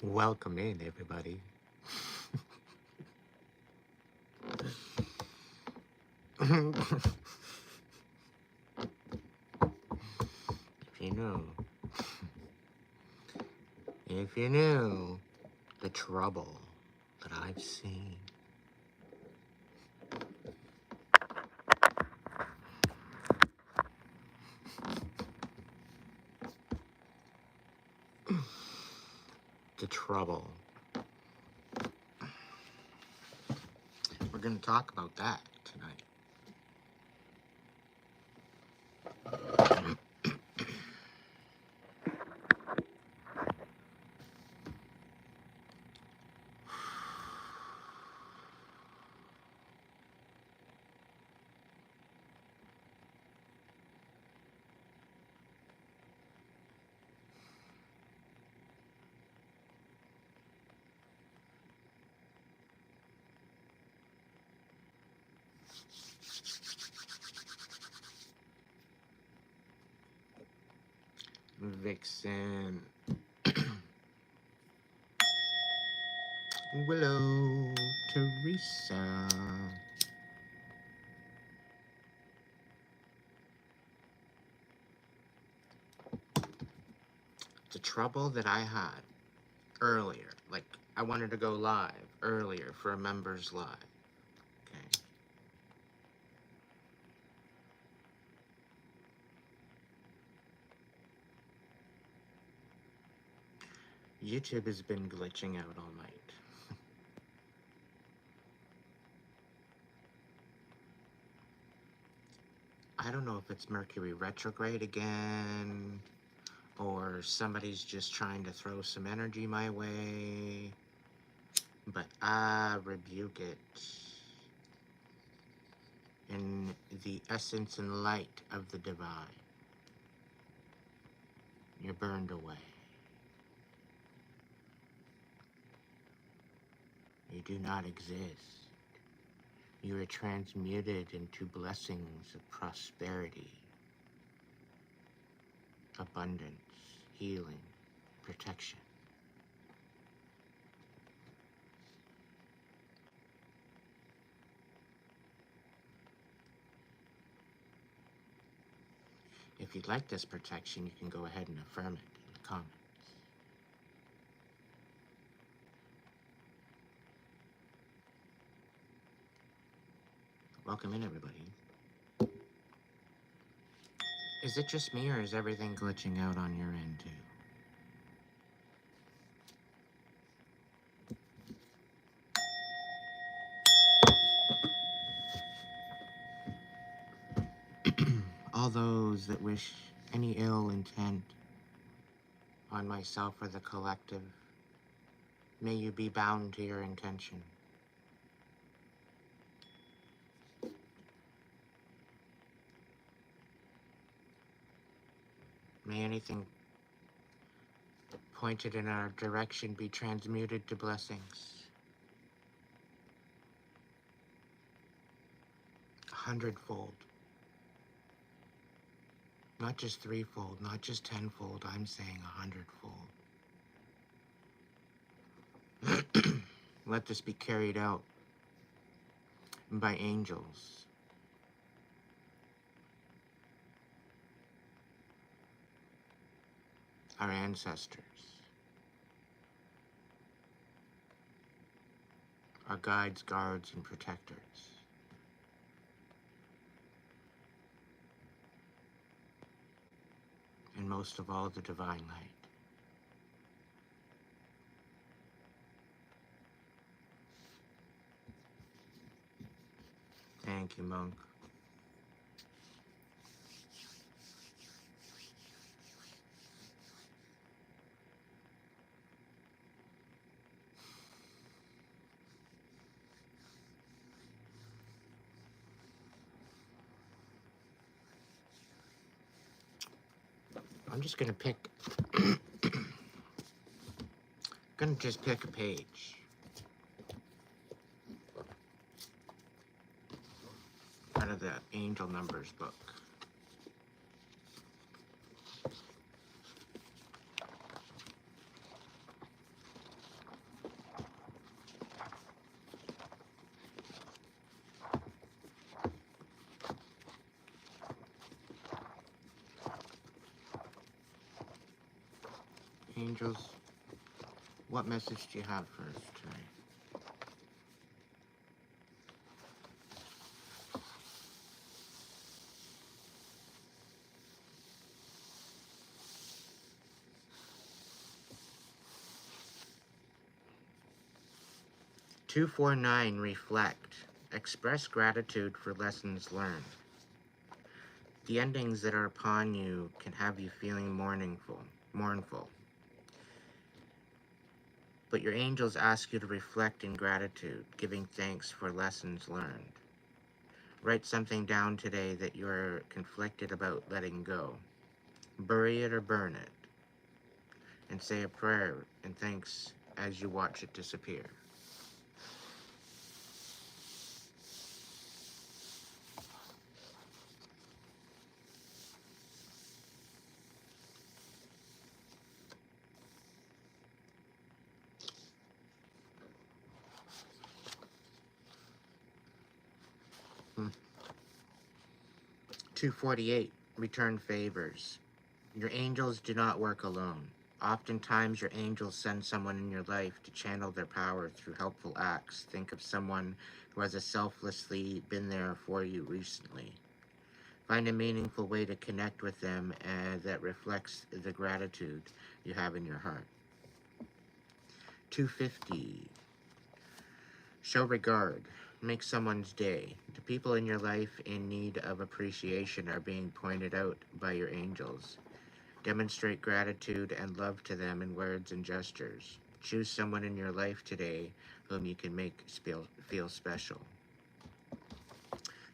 Welcome in, everybody. If you knew, if you knew the trouble that I've seen. The trouble. We're going to talk about that tonight. Vixen. Willow. Teresa. The trouble that I had earlier. Like, I wanted to go live earlier for a members live. Okay. YouTube has been glitching out all night. I don't know if it's Mercury retrograde again, or somebody's just trying to throw some energy my way, but I rebuke it in the essence and light of the divine. You're burned away. You do not exist. You are transmuted into blessings of prosperity, abundance, healing, protection. If you'd like this protection, you can go ahead and affirm it in the comments. Welcome in, everybody. Is it just me, or is everything glitching out on your end, too? All those that wish any ill intent on myself or the collective, may you be bound to your intention. May anything pointed in our direction be transmuted to blessings. 100-fold. Not just 3-fold, not just 10-fold, I'm saying 100-fold. Let this be carried out by angels. Our ancestors. Our guides, guards, and protectors. And most of all, the divine light. Thank you, monk. I'm just gonna pick, just pick a page out of the Angel Numbers book. Angels, what message do you have for us today? 249, reflect. Express gratitude for lessons learned. The endings that are upon you can have you feeling mournful. But your angels ask you to reflect in gratitude, giving thanks for lessons learned. Write something down today that you're conflicted about letting go. Bury it or burn it. And say a prayer and thanks as you watch it disappear. Hmm. 248, return favors. Your angels do not work alone. Oftentimes, your angels send someone in your life to channel their power through helpful acts. Think of someone who has selflessly been there for you recently. Find a meaningful way to connect with them that reflects the gratitude you have in your heart. 250. Show regard. Make someone's day. The people in your life in need of appreciation are being pointed out by your angels. Demonstrate gratitude and love to them in words and gestures. Choose someone in your life today whom you can make feel special.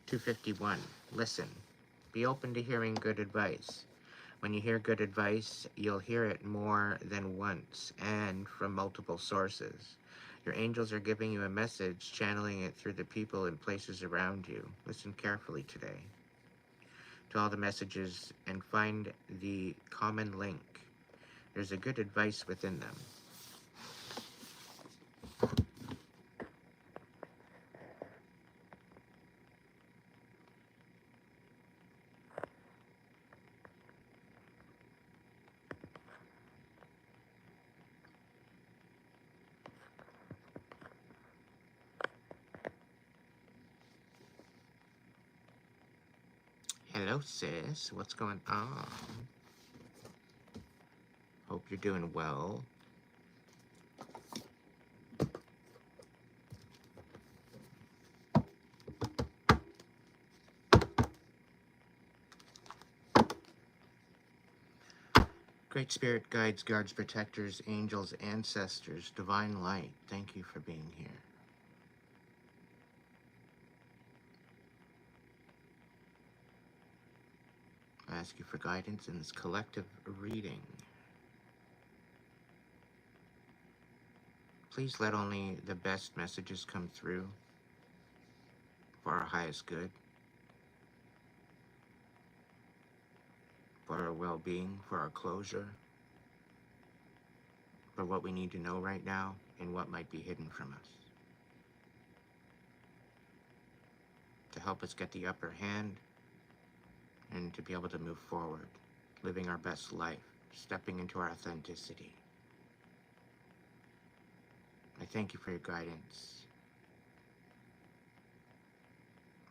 251. Listen. Be open to hearing good advice. When you hear good advice, you'll hear it more than once and from multiple sources. Your angels are giving you a message, channeling it through the people and places around you. Listen carefully today to all the messages and find the common link. There's a good advice within them. Hello, sis. What's going on? Hope you're doing well. Great Spirit, guides, guards, protectors, angels, ancestors, divine light, thank you for being here. I ask you for guidance in this collective reading. Please let only the best messages come through for our highest good, for our well-being, for our closure, for what we need to know right now and what might be hidden from us. To help us get the upper hand and to be able to move forward, living our best life, stepping into our authenticity. I thank you for your guidance.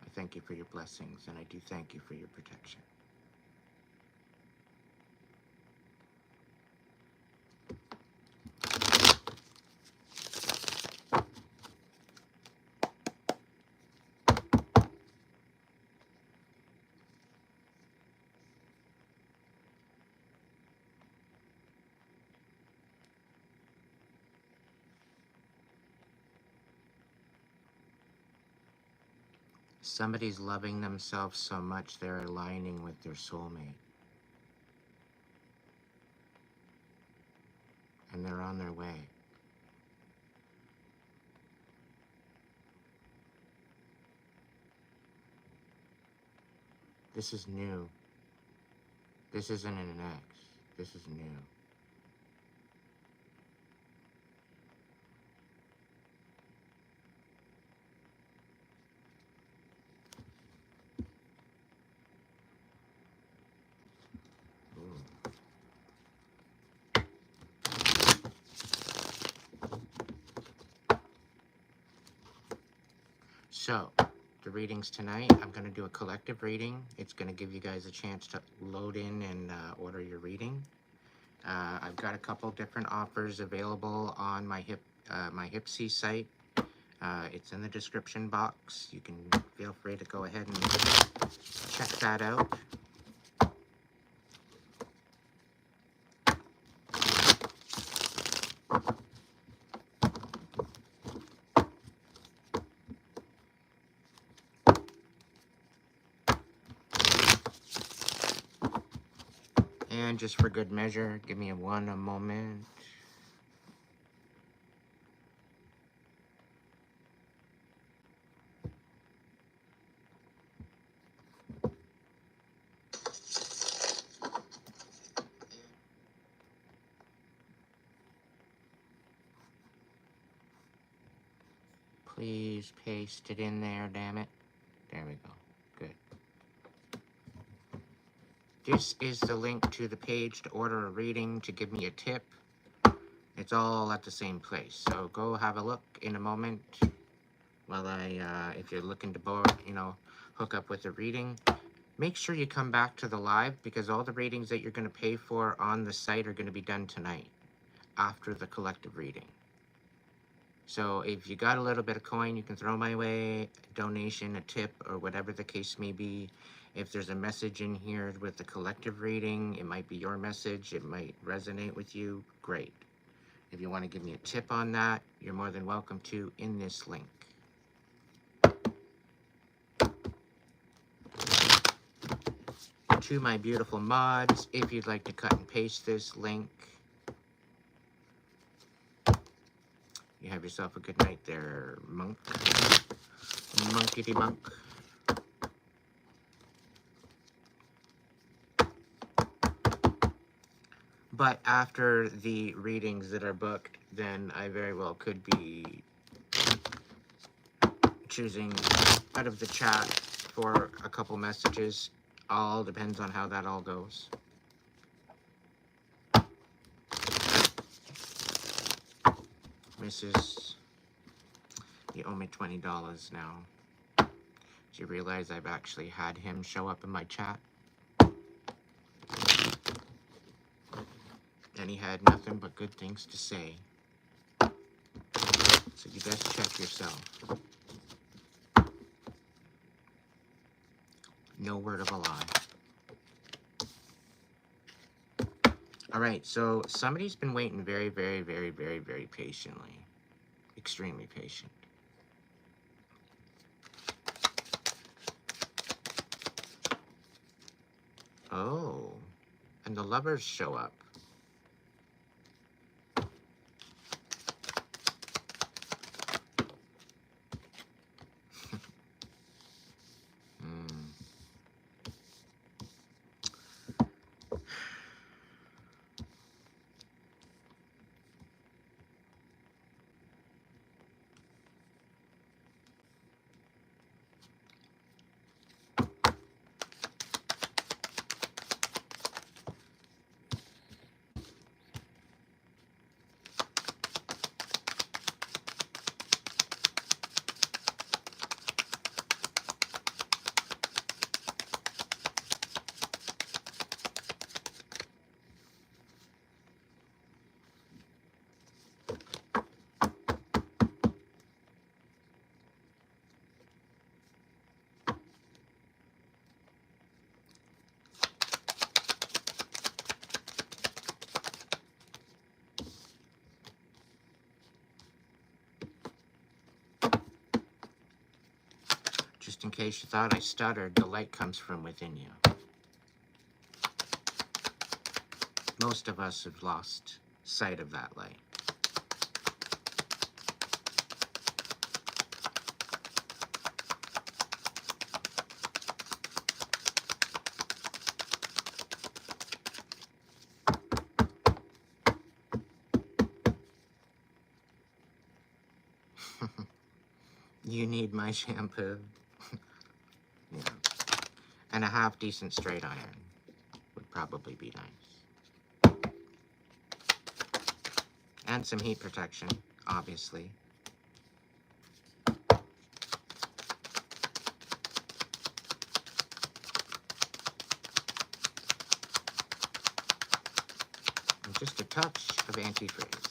I thank you for your blessings, and I do thank you for your protection. Somebody's loving themselves so much they're aligning with their soulmate. And they're on their way. This is new. This isn't an ex. This is new. Ooh. So, the readings tonight, I'm going to do a collective reading. It's going to give you guys a chance to load in and order your reading. I've got a couple different offers available on my Hipsy site. It's in the description box. You can feel free to go ahead and check that out. And just for good measure, give me a moment. Please paste it in there, damn it. There we go. Good. This is the link to the page to order a reading, to give me a tip. It's all at the same place. So go have a look in a moment while if you're looking to hook up with a reading. Make sure you come back to the live, because all the readings that you're going to pay for on the site are going to be done tonight after the collective reading. So if you got a little bit of coin, you can throw my way, a donation, a tip, or whatever the case may be. If there's a message in here with the collective reading, it might be your message, it might resonate with you, great. If you want to give me a tip on that, you're more than welcome to in this link. To my beautiful mods, if you'd like to cut and paste this link, you have yourself a good night there, monk. Monkity monk. But after the readings that are booked, then I very well could be choosing out of the chat for a couple messages. All depends on how that all goes. Mrs., you owe me $20 now. Do you realize I've actually had him show up in my chat? And he had nothing but good things to say. So you best check yourself. No word of a lie. Alright, so somebody's been waiting very, very, very, very, very patiently. Extremely patient. Oh, and the lovers show up. Just in case you thought I stuttered, the light comes from within you. Most of us have lost sight of that light. You need my shampoo. Yeah. And a half decent straight iron would probably be nice. And some heat protection, obviously. just a touch of antifreeze.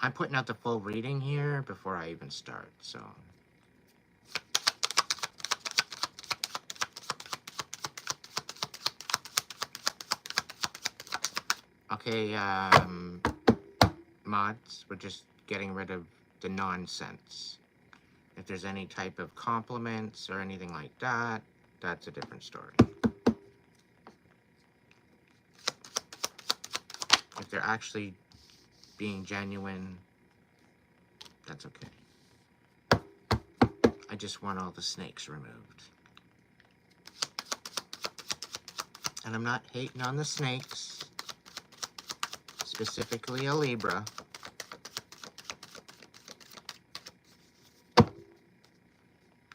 I'm putting out the full reading here before I even start, so. Okay, mods, we're just getting rid of the nonsense. If there's any type of compliments or anything like that, that's a different story. If they're actually being genuine, that's okay. I just want all the snakes removed. And I'm not hating on the snakes, specifically a Libra.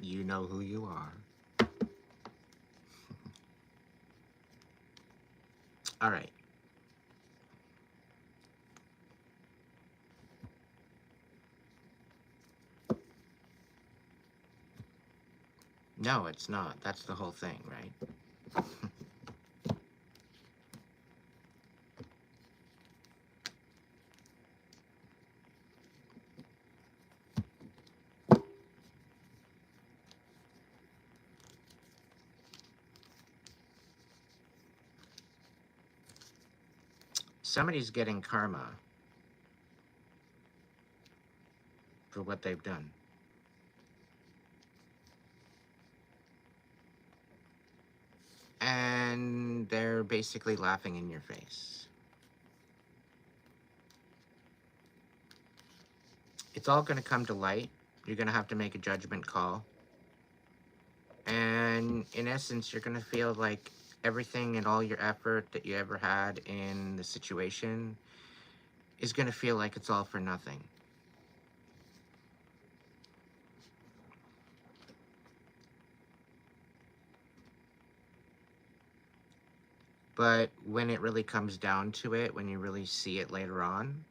You know who you are. All right. No, it's not. That's the whole thing, right? Somebody's getting karma for what they've done. And they're basically laughing in your face. It's all going to come to light. You're going to have to make a judgment call. And in essence, you're going to feel like everything and all your effort that you ever had in the situation is going to feel like it's all for nothing. But when it really comes down to it, when you really see it later on,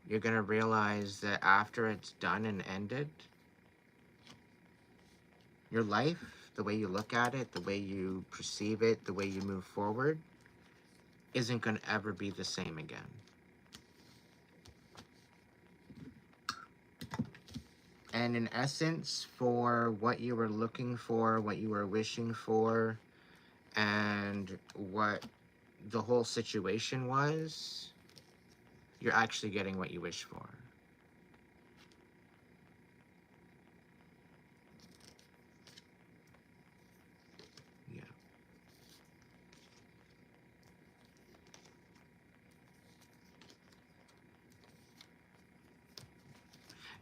you're going to realize that after it's done and ended, your life, the way you look at it, the way you perceive it, the way you move forward, isn't going to ever be the same again. And in essence, for what you were looking for, what you were wishing for, and what the whole situation was, you're actually getting what you wish for. Yeah.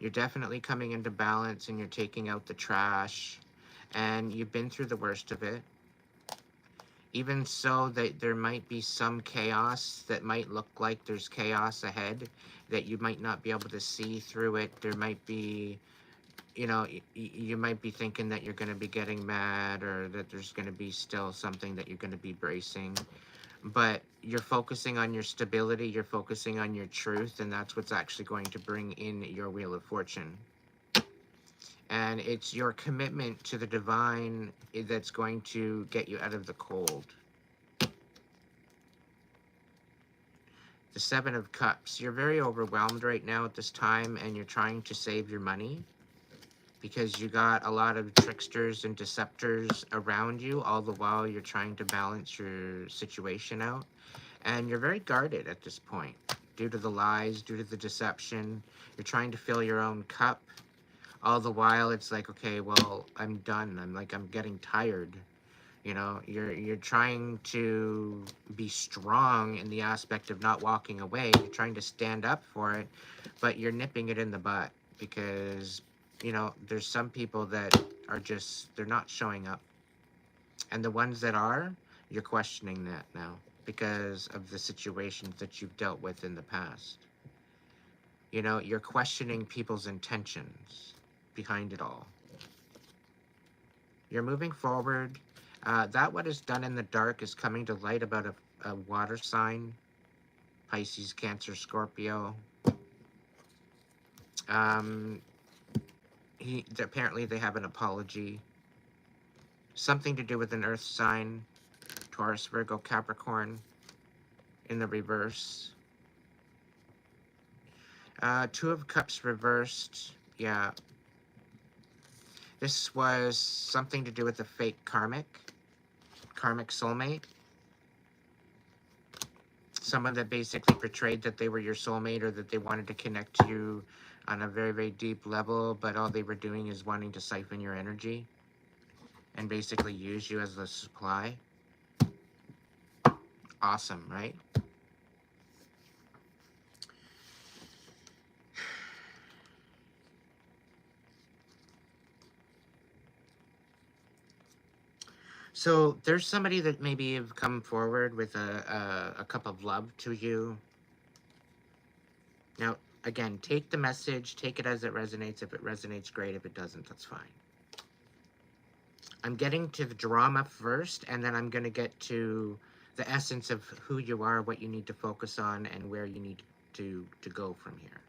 You're definitely coming into balance and you're taking out the trash, and you've been through the worst of it. Even so, that there might be some chaos that might look like there's chaos ahead, that you might not be able to see through it. There might be, you know, you might be thinking that you're going to be getting mad, or that there's going to be still something that you're going to be bracing. But you're focusing on your stability, you're focusing on your truth, and that's what's actually going to bring in your wheel of fortune. And it's your commitment to the divine that's going to get you out of the cold. The Seven of Cups. You're very overwhelmed right now at this time, and you're trying to save your money because you got a lot of tricksters and deceptors around you, all the while you're trying to balance your situation out. And you're very guarded at this point due to the lies, due to the deception. You're trying to fill your own cup. All the while, it's like, okay, well, I'm done. I'm getting tired. You know, you're trying to be strong in the aspect of not walking away. You're trying to stand up for it, but you're nipping it in the butt because, you know, there's some people that are just, they're not showing up. And the ones that are, you're questioning that now because of the situations that you've dealt with in the past. You know, you're questioning people's intentions behind it all. You're moving forward. That what is done in the dark is coming to light about a water sign. Pisces, Cancer, Scorpio. Um, apparently they have an apology. Something to do with an earth sign. Taurus, Virgo, Capricorn in the reverse. Two of Cups reversed. Yeah. This was something to do with a fake karmic soulmate. Someone that basically portrayed that they were your soulmate or that they wanted to connect to you on a very, very deep level, but all they were doing is wanting to siphon your energy and basically use you as the supply. Awesome, right? So there's somebody that maybe have come forward with a cup of love to you. Now, again, take the message, take it as it resonates. If it resonates, great. If it doesn't, that's fine. I'm getting to the drama first, and then I'm going to get to the essence of who you are, what you need to focus on, and where you need to go from here.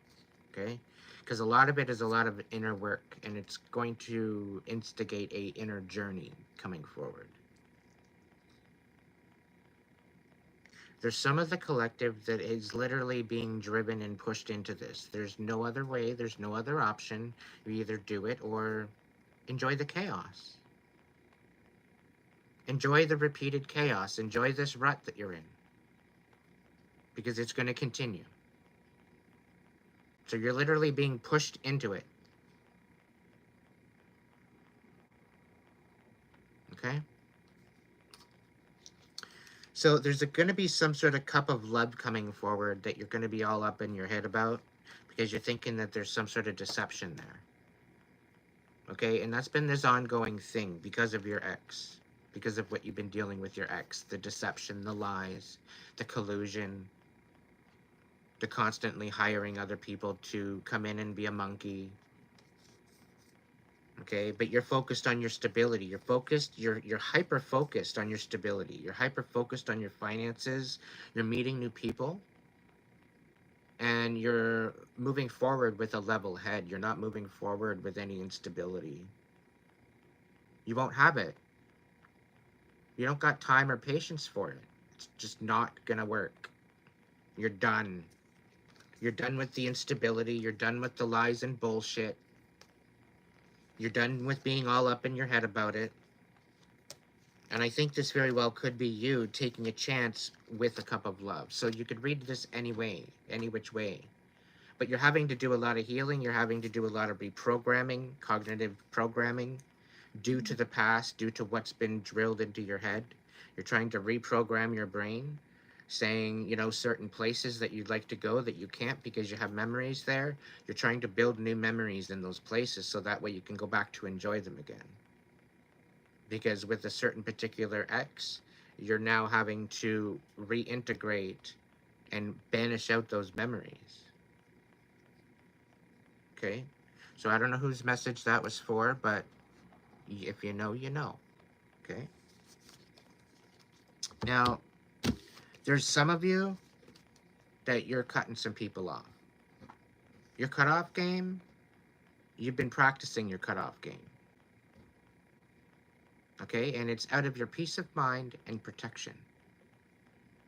Okay? Because a lot of it is a lot of inner work, and it's going to instigate a inner journey coming forward. There's some of the collective that is literally being driven and pushed into this. There's no other way, there's no other option. You either do it or enjoy the chaos. Enjoy the repeated chaos. Enjoy this rut that you're in. Because it's going to continue. So you're literally being pushed into it. Okay? So there's going to be some sort of cup of love coming forward that you're going to be all up in your head about because you're thinking that there's some sort of deception there. Okay? And that's been this ongoing thing because of your ex. Because of what you've been dealing with your ex. The deception, the lies, the collusion, the constantly hiring other people to come in and be a monkey. Okay, but you're focused on your stability. You're hyper focused on your stability. You're hyper focused on your finances. You're meeting new people. And you're moving forward with a level head. You're not moving forward with any instability. You won't have it. You don't got time or patience for it. It's just not gonna work. You're done. You're done with the instability. You're done with the lies and bullshit. You're done with being all up in your head about it. And I think this very well could be you taking a chance with a cup of love. So you could read this any way, any which way. But you're having to do a lot of healing. You're having to do a lot of reprogramming, cognitive programming, due to the past, due to what's been drilled into your head. You're trying to reprogram your brain, saying, certain places that you'd like to go that you can't because you have memories there. You're trying to build new memories in those places so that way you can go back to enjoy them again. Because with a certain particular ex, you're now having to reintegrate and banish out those memories. Okay? So I don't know whose message that was for, but if you know, you know. Okay? Now, there's some of you that you're cutting some people off. Your cutoff game, you've been practicing your cutoff game. Okay? And it's out of your peace of mind and protection.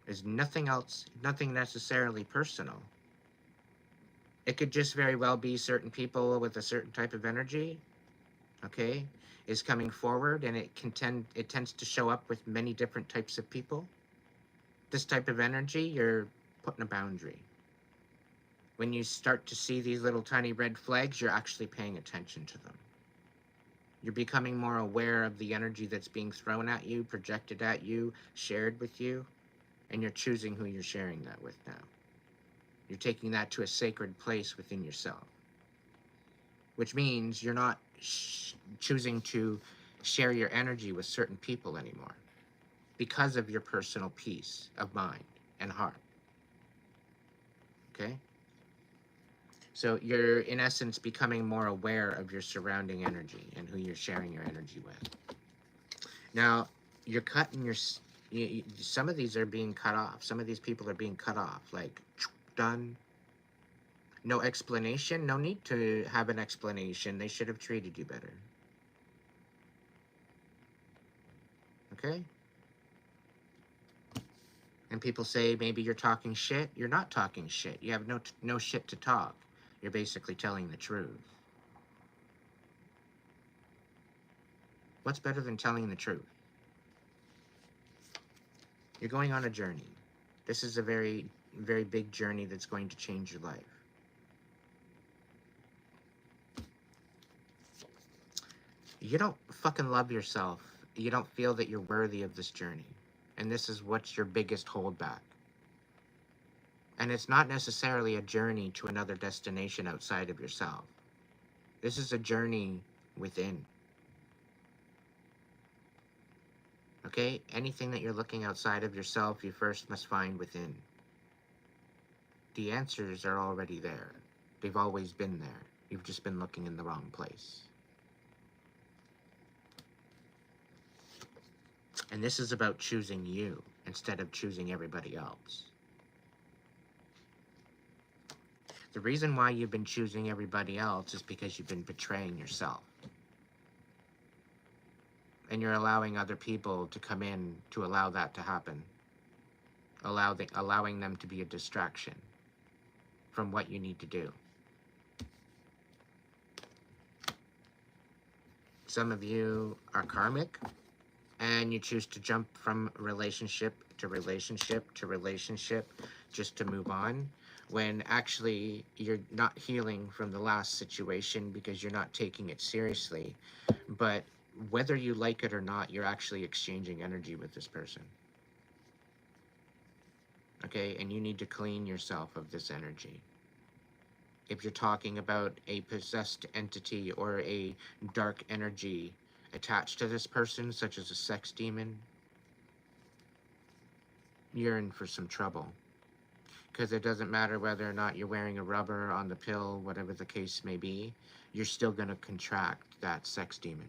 There's nothing else, nothing necessarily personal. It could just very well be certain people with a certain type of energy, okay, is coming forward, and it tends to show up with many different types of people. This type of energy, you're putting a boundary. When you start to see these little tiny red flags, you're actually paying attention to them. You're becoming more aware of the energy that's being thrown at you, projected at you, shared with you, and you're choosing who you're sharing that with now. You're taking that to a sacred place within yourself, which means you're not choosing to share your energy with certain people anymore because of your personal peace of mind and heart. Okay? So you're, in essence, becoming more aware of your surrounding energy and who you're sharing your energy with. Now, you're cutting some of these are being cut off. Some of these people are being cut off, like, done. No explanation. No need to have an explanation. They should have treated you better. Okay? And people say maybe you're talking shit. You're not talking shit. You have no shit to talk. You're basically telling the truth. What's better than telling the truth? You're going on a journey. This is a very, very big journey that's going to change your life. You don't fucking love yourself. You don't feel that you're worthy of this journey. And this is what's your biggest holdback. And it's not necessarily a journey to another destination outside of yourself. This is a journey within. Okay? Anything that you're looking outside of yourself, you first must find within. The answers are already there. They've always been there. You've just been looking in the wrong place. And this is about choosing you instead of choosing everybody else. The reason why you've been choosing everybody else is because you've been betraying yourself. And you're allowing other people to come in to allow that to happen. Allowing them to be a distraction from what you need to do. Some of you are karmic, and you choose to jump from relationship to relationship to relationship just to move on, when actually you're not healing from the last situation because you're not taking it seriously. But whether you like it or not, you're actually exchanging energy with this person. Okay? And you need to clean yourself of this energy. If you're talking about a possessed entity or a dark energy attached to this person, such as a sex demon, you're in for some trouble. Because it doesn't matter whether or not you're wearing a rubber on the pill, whatever the case may be, you're still going to contract that sex demon.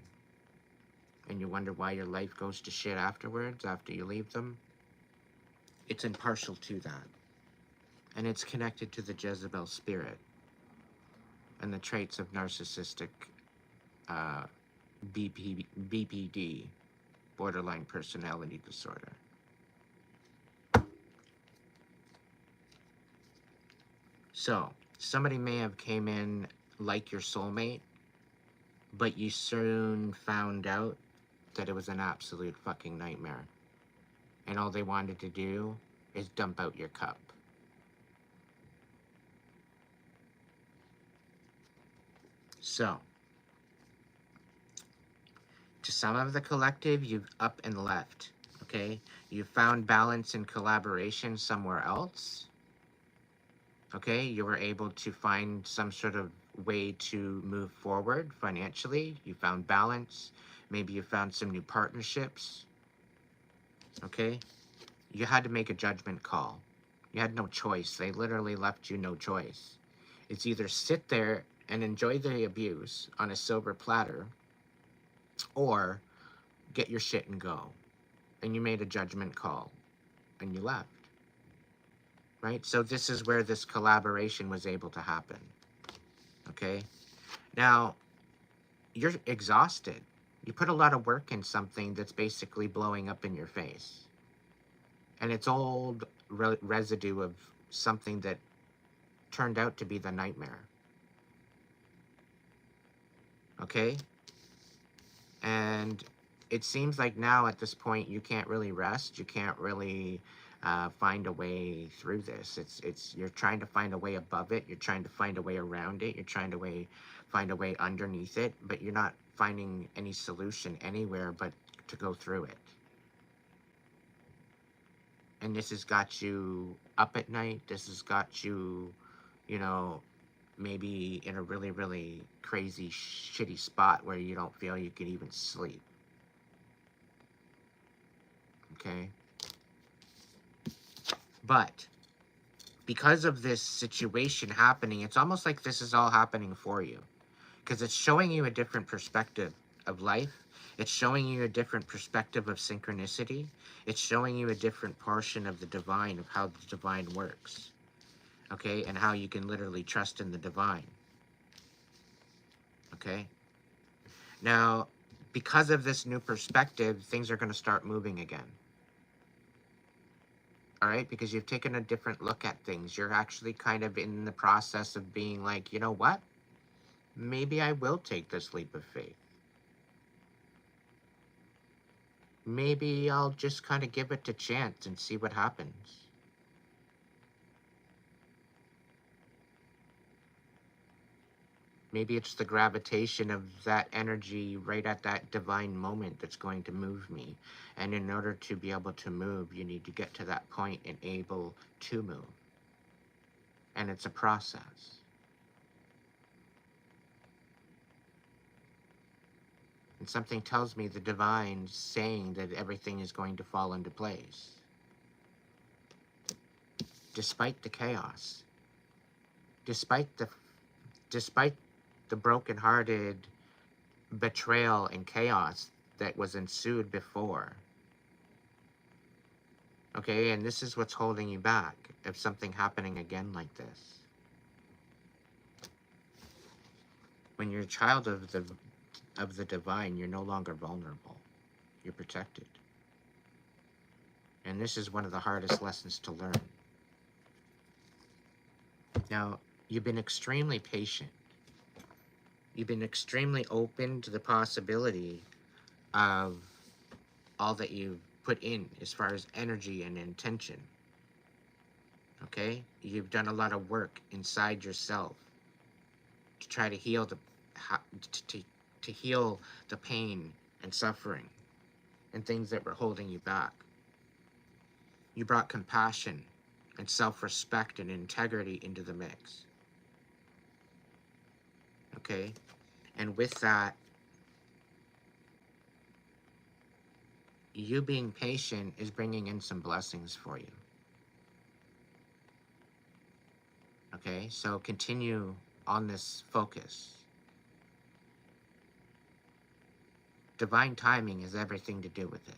And you wonder why your life goes to shit afterwards, after you leave them. It's impartial to that. And it's connected to the Jezebel spirit and the traits of narcissistic BPD, borderline personality disorder. So, somebody may have came in like your soulmate, but you soon found out that it was an absolute fucking nightmare. And all they wanted to do is dump out your cup. So, to some of the collective, you've up and left, okay? You found balance and collaboration somewhere else, okay? You were able to find some sort of way to move forward financially. You found balance. Maybe you found some new partnerships, okay? You had to make a judgment call. You had no choice. They literally left you no choice. It's either sit there and enjoy the abuse on a silver platter, or get your shit and go. And you made a judgment call, and you left. Right? So this is where this collaboration was able to happen. Okay? Now, you're exhausted. You put a lot of work in something that's basically blowing up in your face. And it's old residue of something that turned out to be the nightmare. Okay? And it seems like now at this point you can't really rest. You can't really find a way through this. It's you're trying to find a way above it. You're trying to find a way around it. You're trying to find a way underneath it. But you're not finding any solution anywhere but to go through it. And this has got you up at night. This has got you, you know, maybe in a really, really crazy, shitty spot where you don't feel you can even sleep. Okay? But because of this situation happening, it's almost like this is all happening for you. Because it's showing you a different perspective of life. It's showing you a different perspective of synchronicity. It's showing you a different portion of the divine, of how the divine works. okay, and how you can literally trust in the divine, okay? Now, because of this new perspective, things are going to start moving again. All right, because you've taken a different look at things. You're actually kind of in the process of being like, you know what? Maybe I will take this leap of faith. Maybe I'll just kind of give it a chance and see what happens. Maybe it's the gravitation of that energy right at that divine moment that's going to move me. And in order to be able to move, you need to get to that point and able to move. And it's a process. And something tells me the divine's saying that everything is going to fall into place. Despite the chaos. Despite the brokenhearted betrayal and chaos that was ensued before. Okay, and this is what's holding you back of something happening again like this. When you're a child of the divine, you're no longer vulnerable. You're protected. And this is one of the hardest lessons to learn. Now, you've been extremely patient. You've been extremely open to the possibility of all that you've put in as far as energy and intention. Okay? You've done a lot of work inside yourself to try to heal to heal the pain and suffering and things that were holding you back. You brought compassion and self-respect and integrity into the mix. Okay? And with that, you being patient is bringing in some blessings for you. Okay? So continue on this focus. Divine timing has everything to do with it.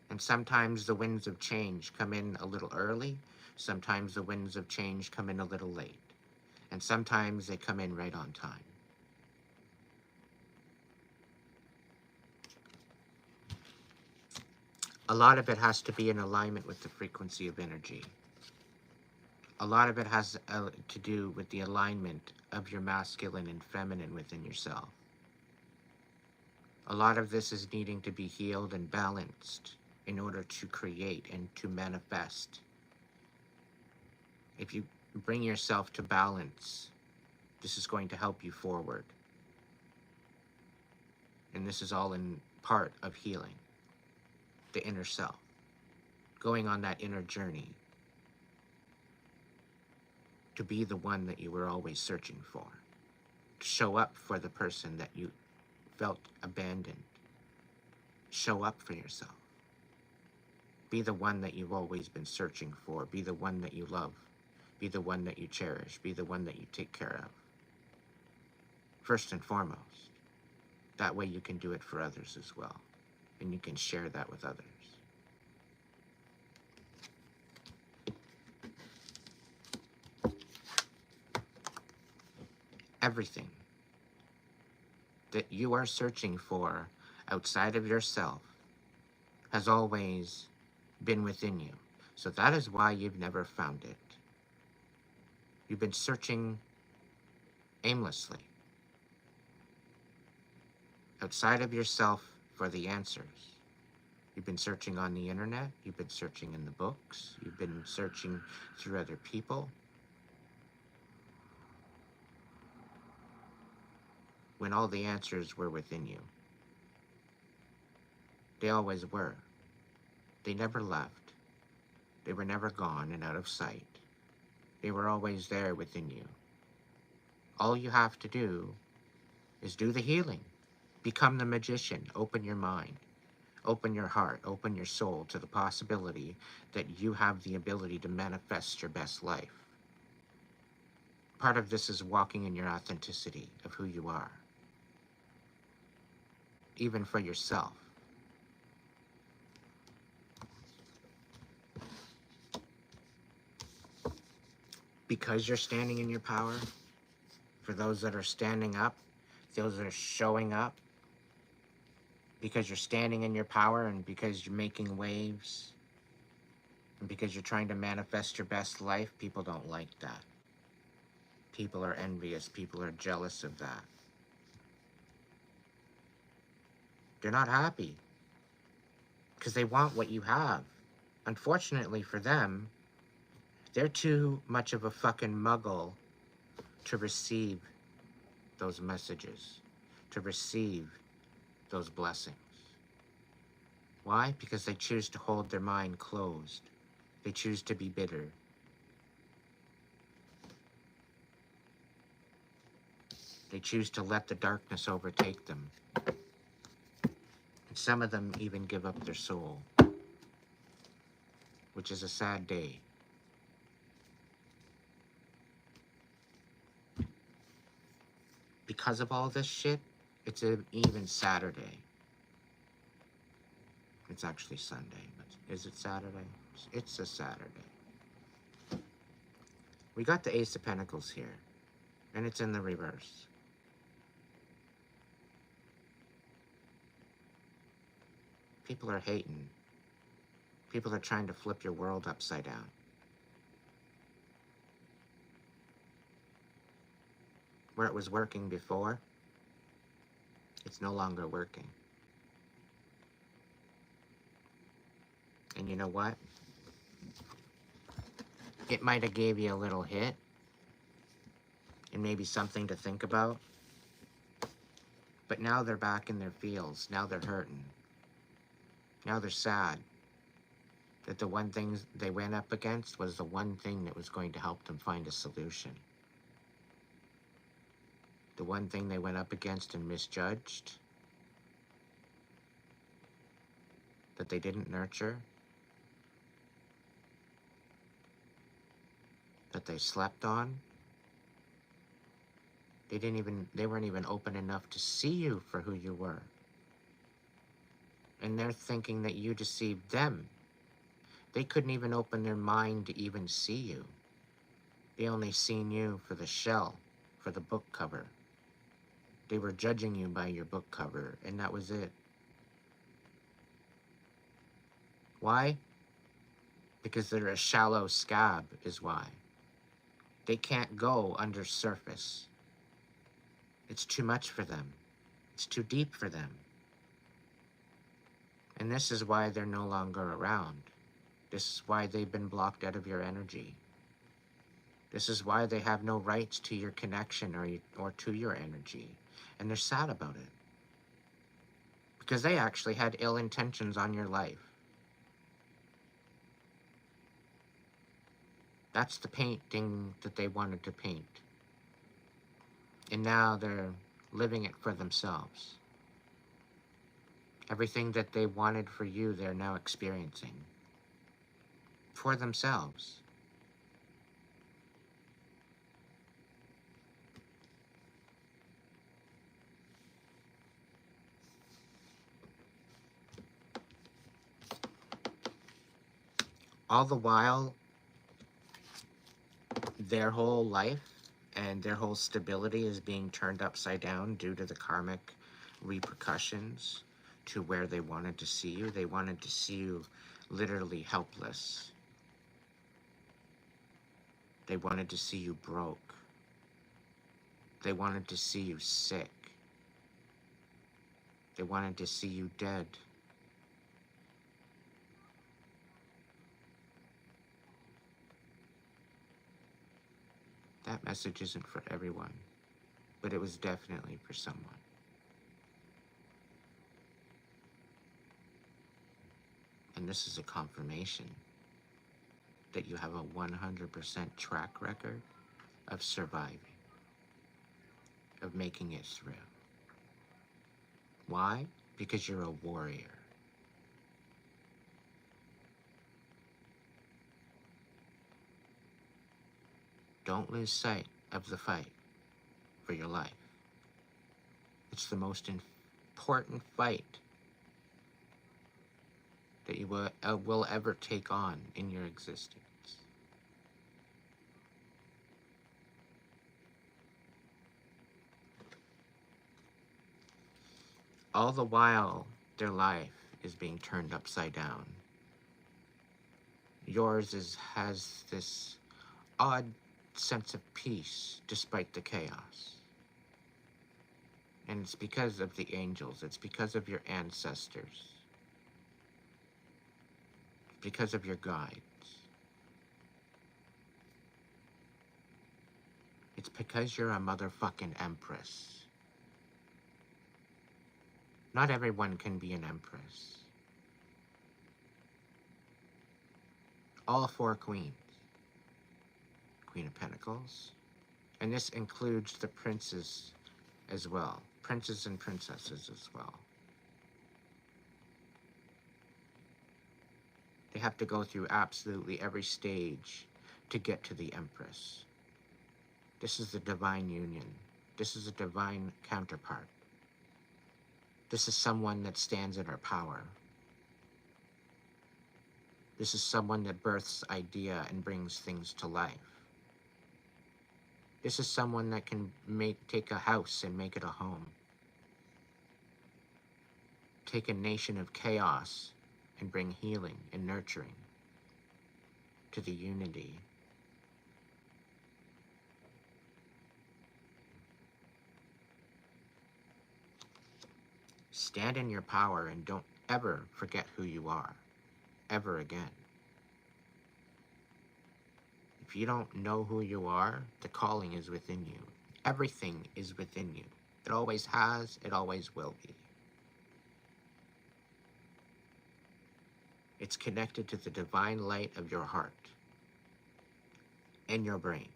And sometimes the winds of change come in a little early. Sometimes the winds of change come in a little late. And sometimes they come in right on time. A lot of it has to be in alignment with the frequency of energy. A lot of it has to do with the alignment of your masculine and feminine within yourself. A lot of this is needing to be healed and balanced in order to create and to manifest. If you bring yourself to balance, this is going to help you forward. And this is all in part of healing the inner self, going on that inner journey to be the one that you were always searching for, to show up for the person that you felt abandoned. Show up for yourself. Be the one that you've always been searching for. Be the one that you love. Be the one that you cherish. Be the one that you take care of. First and foremost. That way you can do it for others as well. And you can share that with others. Everything that you are searching for outside of yourself has always been within you. So that is why you've never found it. You've been searching aimlessly outside of yourself for the answers. You've been searching on the internet. You've been searching in the books. You've been searching through other people. When all the answers were within you. They always were. They never left. They were never gone and out of sight. They were always there within you. All you have to do is do the healing. Become the magician. Open your mind. Open your heart. Open your soul to the possibility that you have the ability to manifest your best life. Part of this is walking in your authenticity of who you are. Even for yourself. because you're standing in your power, for those that are standing up, those that are showing up, because you're standing in your power and because you're making waves and because you're trying to manifest your best life, people don't like that. People are envious. People are jealous of that. They're not happy because they want what you have. Unfortunately for them, they're too much of a fucking muggle to receive those messages, to receive those blessings. Why? Because they choose to hold their mind closed. They choose to be bitter. They choose to let the darkness overtake them. And some of them even give up their soul, which is a sad day. Because of all this shit, it's an even Saturday. It's actually Sunday, but is it Saturday? It's a Saturday. We got the Ace of Pentacles here, and it's in the reverse. People are hating. People are trying to flip your world upside down. Where it was working before, it's no longer working. And you know what? It might have gave you a little hit and maybe something to think about. But now they're back in their feels. Now they're hurting. Now they're sad that the one thing they went up against was the one thing that was going to help them find a solution. The one thing they went up against and misjudged, that they didn't nurture, that they slept on, they weren't even open enough to see you for who you were. And they're thinking that you deceived them. They couldn't even open their mind to even see you. They only seen you for the shell, for the book cover. They were judging you by your book cover, and that was it. Why? Because they're a shallow scab, is why. They can't go under surface. It's too much for them. It's too deep for them. And this is why they're no longer around. This is why they've been blocked out of your energy. This is why they have no rights to your connection or to your energy. And they're sad about it. Because they actually had ill intentions on your life. That's the painting that they wanted to paint. And now they're living it for themselves. Everything that they wanted for you, they're now experiencing. For themselves. All the while, their whole life and their whole stability is being turned upside down due to the karmic repercussions to where they wanted to see you. They wanted to see you literally helpless. They wanted to see you broke. They wanted to see you sick. They wanted to see you dead. That message isn't for everyone, but it was definitely for someone. And this is a confirmation that you have a 100% track record of surviving, of making it through. Why? Because you're a warrior. Don't lose sight of the fight for your life. It's the most important fight that you will ever take on in your existence. All the while, their life is being turned upside down. Yours has this odd sense of peace despite the chaos. And it's because of the angels. It's because of your ancestors. It's because of your guides. It's because you're a motherfucking empress. Not everyone can be an empress. All four queens. Queen of Pentacles. And this includes the princes as well. Princes and princesses as well. They have to go through absolutely every stage to get to the Empress. This is the divine union. This is a divine counterpart. This is someone that stands in her power. This is someone that births idea and brings things to life. This is someone that can take a house and make it a home. Take a nation of chaos and bring healing and nurturing to the unity. Stand in your power and don't ever forget who you are, ever again. If you don't know who you are, the calling is within you. Everything is within you. It always has, it always will be. It's connected to the divine light of your heart and your brain.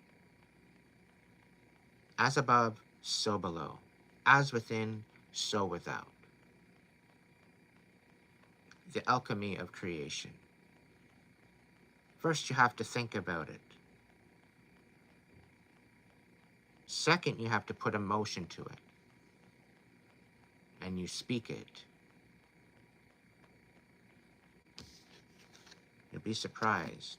As above, so below. As within, so without. The alchemy of creation. First, you have to think about it. Second, you have to put emotion to it. And you speak it. You'll be surprised.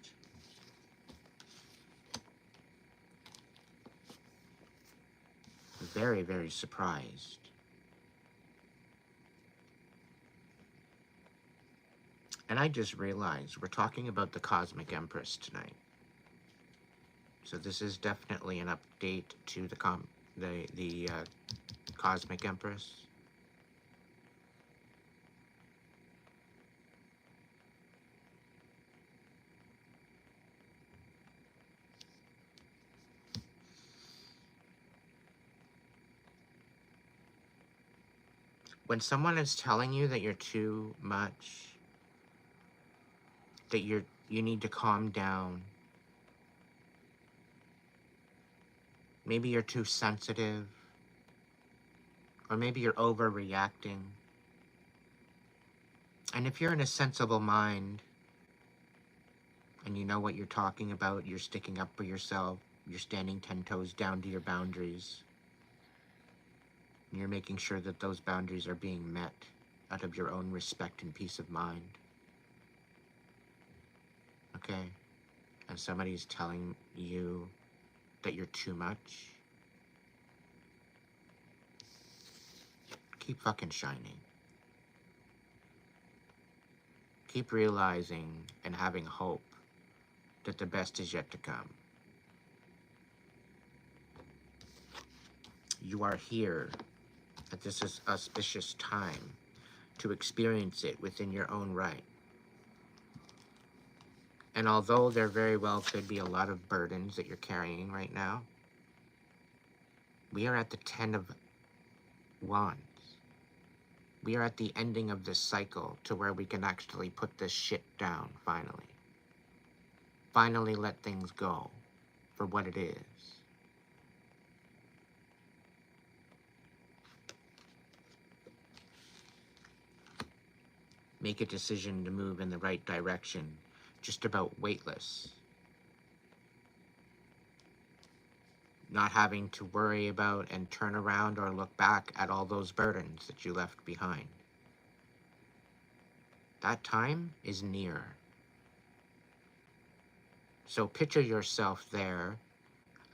Very, very surprised. And I just realized we're talking about the Cosmic Empress tonight. So this is definitely an update to the Cosmic Empress. When someone is telling you that you're too much, that you need to calm down, maybe you're too sensitive, or maybe you're overreacting. And if you're in a sensible mind, and you know what you're talking about, you're sticking up for yourself, you're standing 10 toes down to your boundaries, and you're making sure that those boundaries are being met out of your own respect and peace of mind. Okay? And somebody's telling you that you're too much, keep fucking shining. Keep realizing and having hope that the best is yet to come. You are here at this auspicious time to experience it within your own right. And although there very well could be a lot of burdens that you're carrying right now, we are at the 10 of Wands. We are at the ending of this cycle to where we can actually put this shit down, finally. Finally let things go for what it is. Make a decision to move in the right direction, just about weightless. Not having to worry about and turn around or look back at all those burdens that you left behind. That time is near. So picture yourself there.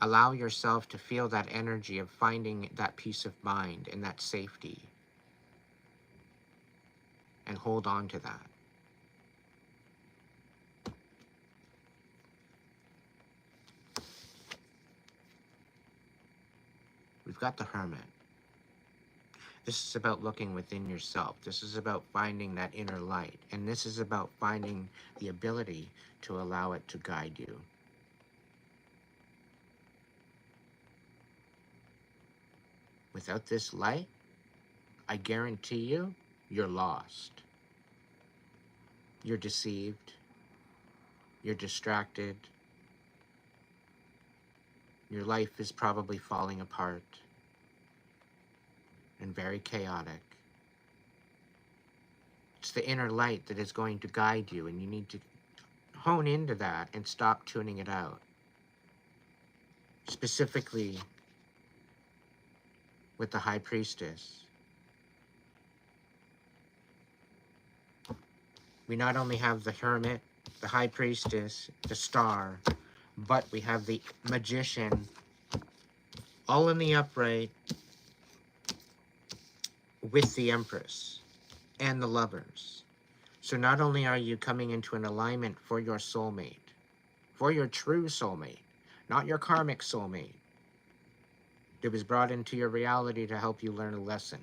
Allow yourself to feel that energy of finding that peace of mind and that safety. and hold on to that. We've got the Hermit. This is about looking within yourself. This is about finding that inner light. And this is about finding the ability to allow it to guide you. Without this light, I guarantee you, you're lost. You're deceived. You're distracted. Your life is probably falling apart and very chaotic. It's the inner light that is going to guide you, and you need to hone into that and stop tuning it out. Specifically with the High Priestess. We not only have the Hermit, the High Priestess, the Star, but we have the Magician, all in the upright, with the Empress and the Lovers. So not only are you coming into an alignment for your soulmate, for your true soulmate, not your karmic soulmate, that was brought into your reality to help you learn a lesson.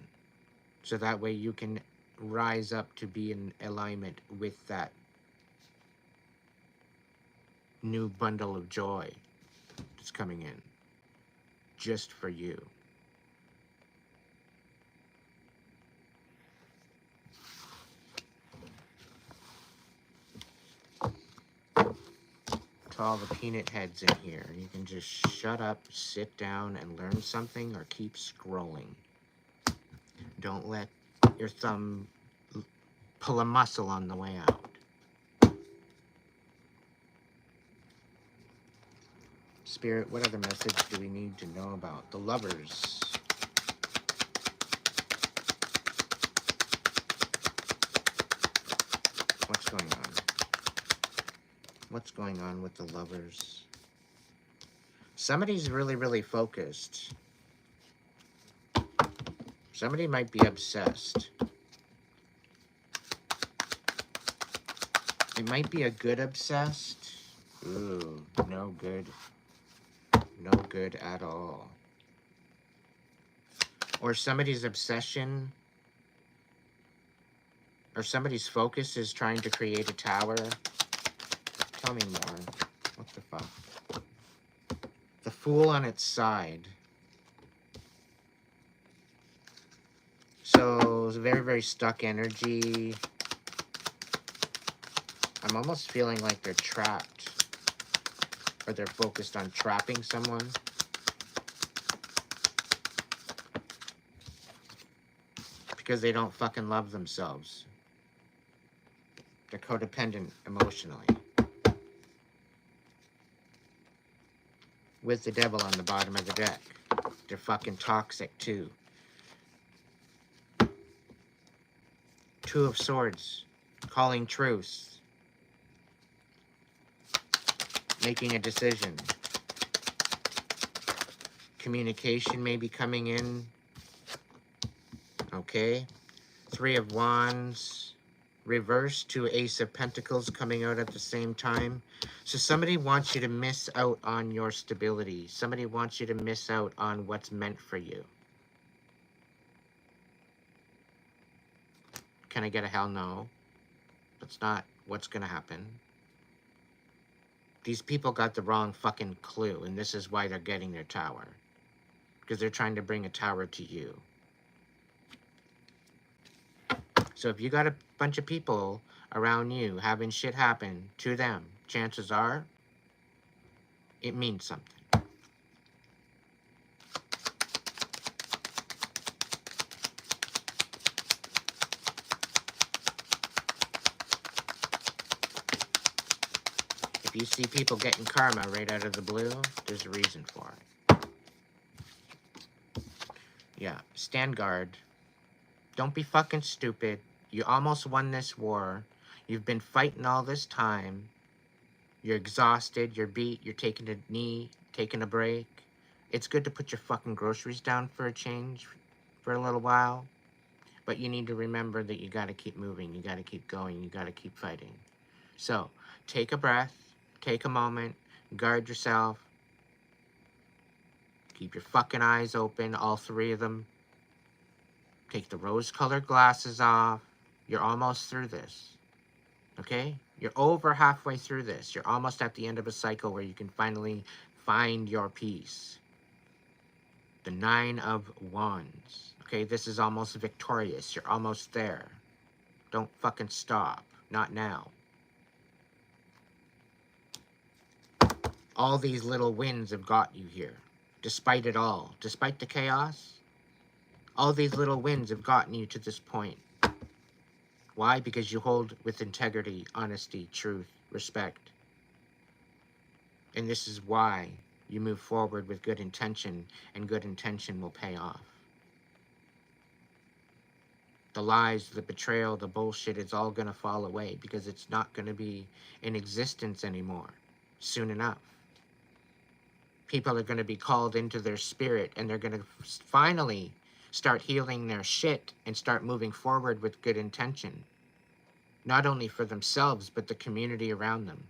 So that way you can rise up to be in alignment with that new bundle of joy that's coming in just for you. To all the peanut heads in here, you can just shut up, sit down, and learn something, or keep scrolling. Don't let your thumb pull a muscle on the way out. Spirit, what other message do we need to know about? The Lovers. What's going on? What's going on with the Lovers? Somebody's really, really focused. Somebody might be obsessed. It might be a good obsessed. Ooh, no good. No good at all. Or somebody's obsession, or somebody's focus is trying to create a tower. Tell me more. What the fuck? The Fool on its side. So, it's a very, very stuck energy. I'm almost feeling like they're trapped. Or they're focused on trapping someone. Because they don't fucking love themselves. They're codependent emotionally. With the Devil on the bottom of the deck. They're fucking toxic too. Two of Swords. Calling truce. Making a decision. Communication may be coming in. Okay. Three of Wands. Reverse to Ace of Pentacles coming out at the same time. So somebody wants you to miss out on your stability. Somebody wants you to miss out on what's meant for you. Can I get a hell no? That's not what's going to happen. These people got the wrong fucking clue, and this is why they're getting their tower. Because they're trying to bring a tower to you. So if you got a bunch of people around you having shit happen to them, chances are, it means something. If you see people getting karma right out of the blue, there's a reason for it. Yeah, stand guard. Don't be fucking stupid. You almost won this war. You've been fighting all this time. You're exhausted, you're beat, you're taking a knee, taking a break. It's good to put your fucking groceries down for a change for a little while. But you need to remember that you got to keep moving. You got to keep going. You got to keep fighting. So, take a breath. Take a moment. Guard yourself. Keep your fucking eyes open, all three of them. Take the rose-colored glasses off. You're almost through this. Okay? You're over halfway through this. You're almost at the end of a cycle where you can finally find your peace. The 9 of Wands. Okay, this is almost victorious. You're almost there. Don't fucking stop. Not now. All these little wins have got you here. Despite it all. Despite the chaos, all these little wins have gotten you to this point. Why? Because you hold with integrity, honesty, truth, respect. And this is why you move forward with good intention, and good intention will pay off. The lies, the betrayal, the bullshit, it's all going to fall away because it's not going to be in existence anymore soon enough. People are going to be called into their spirit, and they're going to finally start healing their shit and start moving forward with good intention. Not only for themselves, but the community around them.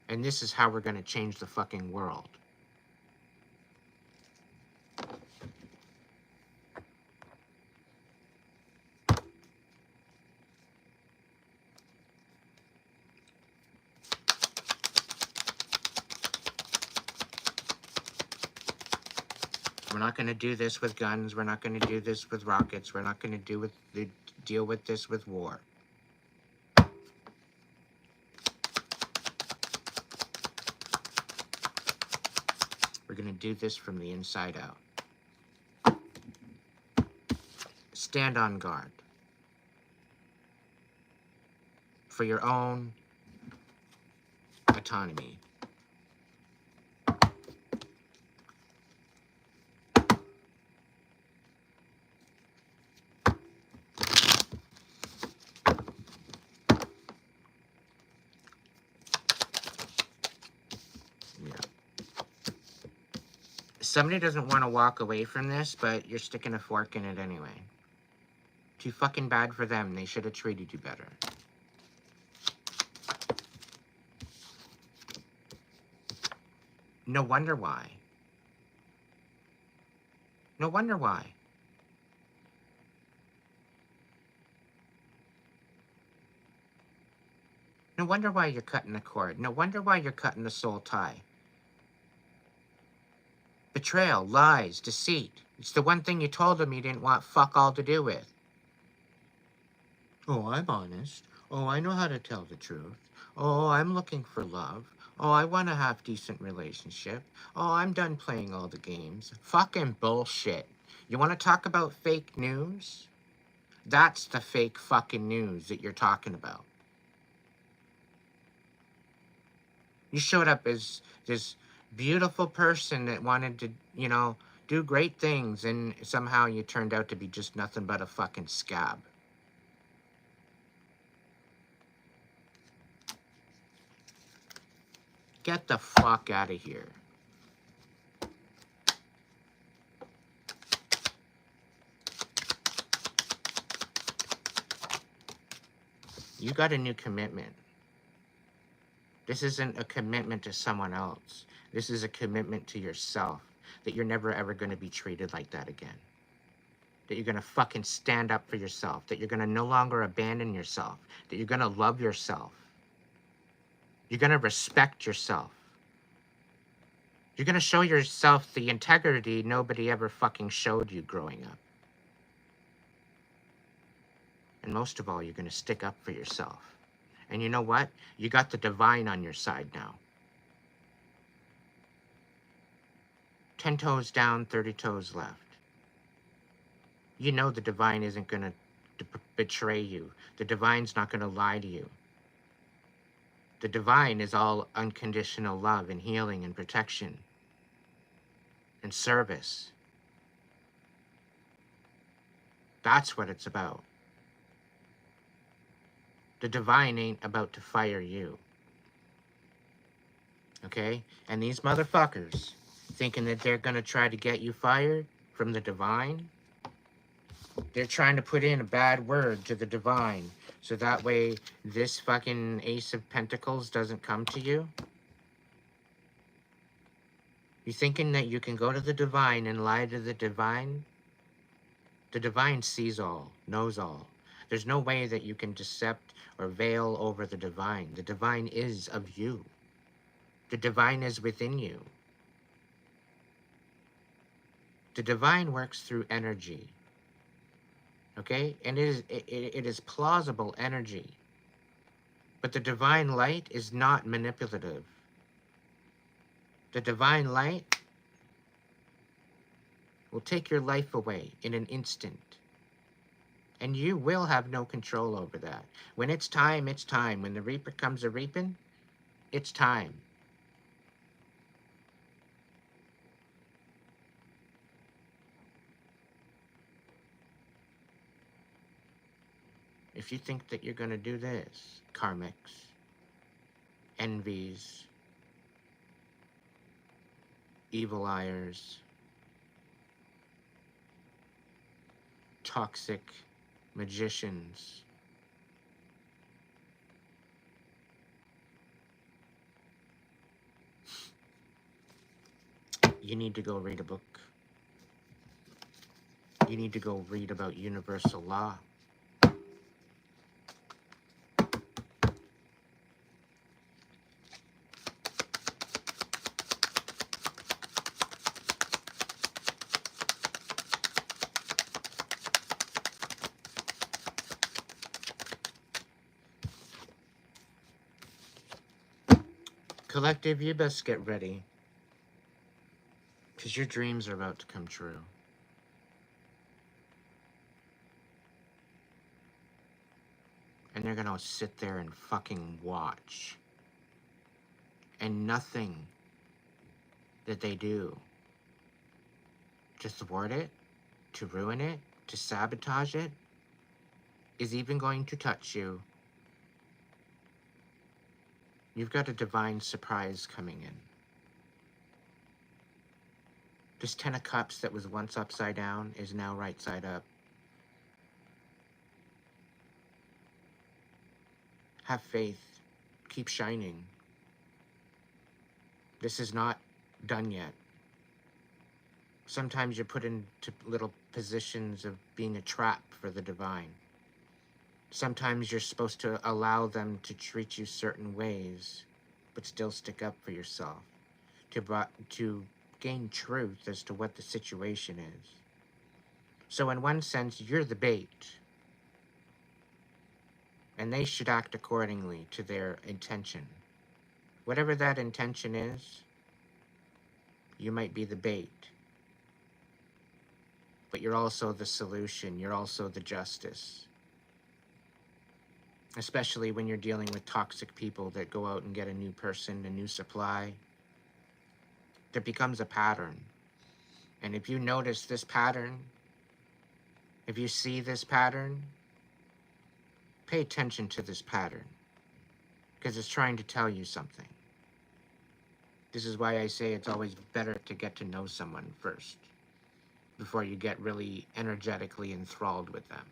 And this is how we're going to change the fucking world. We're not going to do this with guns. We're not going to do this with rockets. We're not going to deal with this with war. We're going to do this from the inside out. Stand on guard. For your own autonomy. Somebody doesn't want to walk away from this, but you're sticking a fork in it anyway. Too fucking bad for them. They should have treated you better. No wonder why. No wonder why. No wonder why you're cutting the cord. No wonder why you're cutting the soul tie. Betrayal, lies, deceit. It's the one thing you told him you didn't want fuck all to do with. Oh, I'm honest. Oh, I know how to tell the truth. Oh, I'm looking for love. Oh, I want to have decent relationship. Oh, I'm done playing all the games. Fucking bullshit. You want to talk about fake news? That's the fake fucking news that you're talking about. You showed up as this beautiful person that wanted to, you know, do great things, and somehow you turned out to be just nothing but a fucking scab. Get the fuck out of here. You got a new commitment. This isn't a commitment to someone else. This is a commitment to yourself, that you're never ever going to be treated like that again. That you're going to fucking stand up for yourself. That you're going to no longer abandon yourself. That you're going to love yourself. You're going to respect yourself. You're going to show yourself the integrity nobody ever fucking showed you growing up. And most of all, you're going to stick up for yourself. And you know what? You got the divine on your side now. 10 toes down, 30 toes left. You know the divine isn't going to betray you. The divine's not going to lie to you. The divine is all unconditional love and healing and protection and service. That's what it's about. The divine ain't about to fire you. Okay? And these motherfuckers thinking that they're going to try to get you fired from the divine, They're trying to put in a bad word to the divine, so that way this fucking Ace of Pentacles doesn't come to you. You thinking that you can go to the divine and lie to the divine? The divine sees all, knows all. There's no way that you can decept or veil over the divine. The divine is of you. The divine is within you. The divine works through energy. Okay? And it is plausible energy. But the divine light is not manipulative. The divine light will take your life away in an instant. And you will have no control over that. When it's time, it's time. When the reaper comes a reaping, it's time. If you think that you're going to do this, karmics, envies, evil eyers, toxic magicians, you need to go read a book. You need to go read about universal law. Collective, you best get ready, because your dreams are about to come true. And they're gonna sit there and fucking watch. And nothing that they do to thwart it, to ruin it, to sabotage it, is even going to touch you. You've got a divine surprise coming in. This 10 of Cups that was once upside down is now right side up. Have faith. Keep shining. This is not done yet. Sometimes you're put into little positions of being a trap for the divine. Sometimes you're supposed to allow them to treat you certain ways, but still stick up for yourself, to gain truth as to what the situation is. So in one sense, you're the bait, and they should act accordingly to their intention. Whatever that intention is, you might be the bait, but you're also the solution, you're also the justice. Especially when you're dealing with toxic people that go out and get a new person, a new supply. There becomes a pattern. And if you notice this pattern, if you see this pattern, pay attention to this pattern, because it's trying to tell you something. This is why I say it's always better to get to know someone first, before you get really energetically enthralled with them.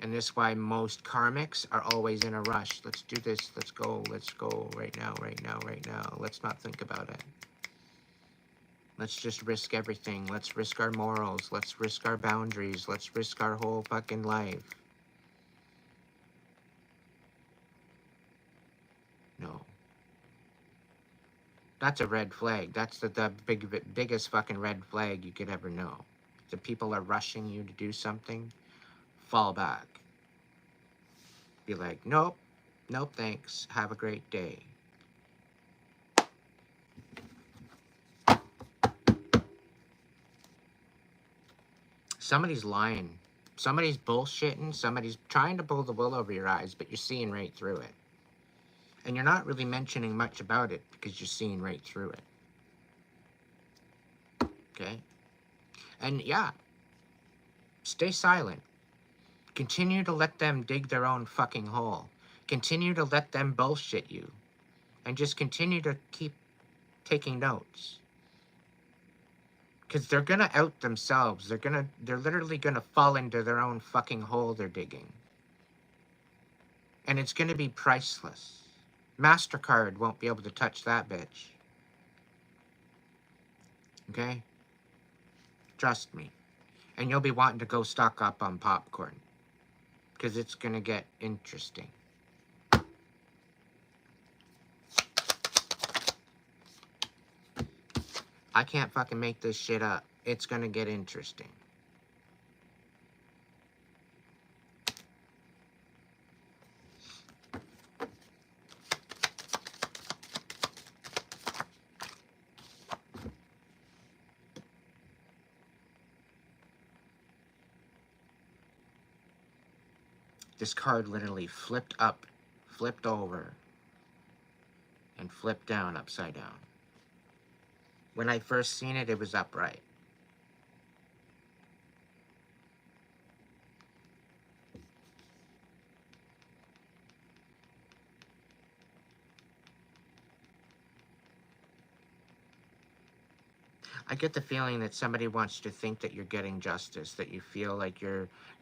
And this is why most karmics are always in a rush. Let's do this, let's go, right now, right now, right now. Let's not think about it. Let's just risk everything. Let's risk our morals. Let's risk our boundaries. Let's risk our whole fucking life. No. That's a red flag. That's the biggest fucking red flag you could ever know. The people are rushing you to do something. Fall back. Be like, nope, nope, thanks. Have a great day. Somebody's lying. Somebody's bullshitting. Somebody's trying to pull the wool over your eyes, but you're seeing right through it. And you're not really mentioning much about it because you're seeing right through it. Okay? And yeah, stay silent. Continue to let them dig their own fucking hole. Continue to let them bullshit you. And just continue to keep taking notes. Because they're gonna out themselves. They're literally gonna fall into their own fucking hole they're digging. And it's gonna be priceless. MasterCard won't be able to touch that bitch. Okay? Trust me. And you'll be wanting to go stock up on popcorn. Because it's gonna get interesting. I can't fucking make this shit up. It's gonna get interesting. This card literally flipped up, flipped over, and flipped down upside down. When I first seen it, it was upright. I get the feeling that somebody wants you to think that you're getting justice, that you feel like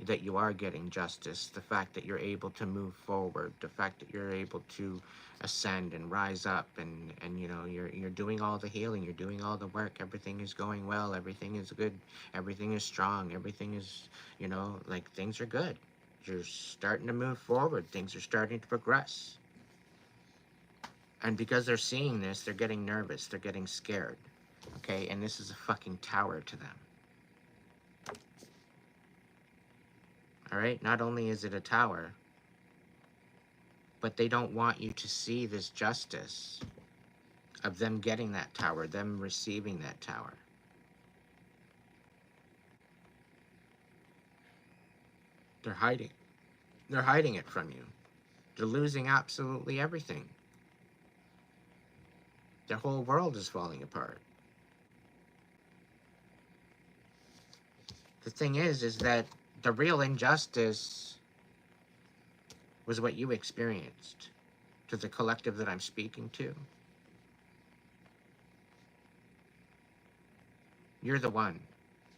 that you are getting justice, the fact that you're able to move forward, the fact that you're able to ascend and rise up, and you know, you're doing all the healing, you're doing all the work, everything is going well, everything is good, everything is strong, everything is, you know, like things are good. You're starting to move forward, things are starting to progress. And because they're seeing this, they're getting nervous, they're getting scared. Okay, and this is a fucking tower to them. Alright, not only is it a tower, but they don't want you to see this justice of them getting that tower, them receiving that tower. They're hiding. They're hiding it from you. They're losing absolutely everything. Their whole world is falling apart. The thing is that the real injustice was what you experienced, to the collective that I'm speaking to. You're the one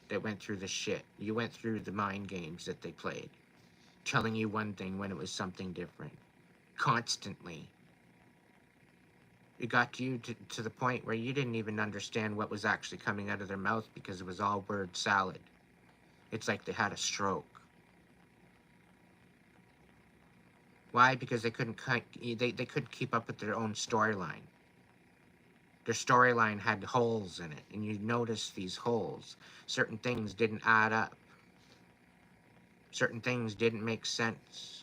that went through the shit. You went through the mind games that they played, telling you one thing when it was something different, constantly. It got you to the point where you didn't even understand what was actually coming out of their mouth because it was all word salad. It's like they had a stroke. Why? Because they couldn't keep up with their own storyline. Their storyline had holes in it, and you notice these holes. Certain things didn't add up. Certain things didn't make sense.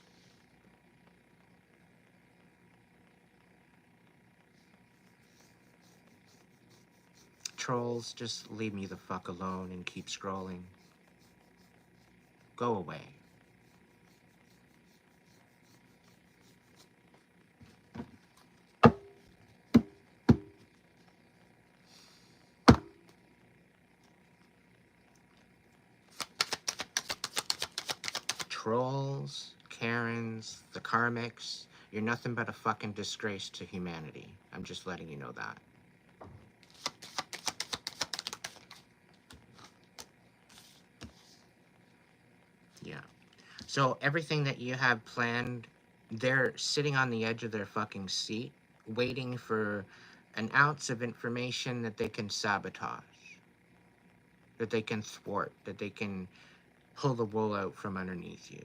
Trolls, just leave me the fuck alone and keep scrolling. Go away. Trolls, Karens, the Karmics, you're nothing but a fucking disgrace to humanity. I'm just letting you know that. Yeah. So everything that you have planned, they're sitting on the edge of their fucking seat, waiting for an ounce of information that they can sabotage, that they can thwart, that they can pull the wool out from underneath you.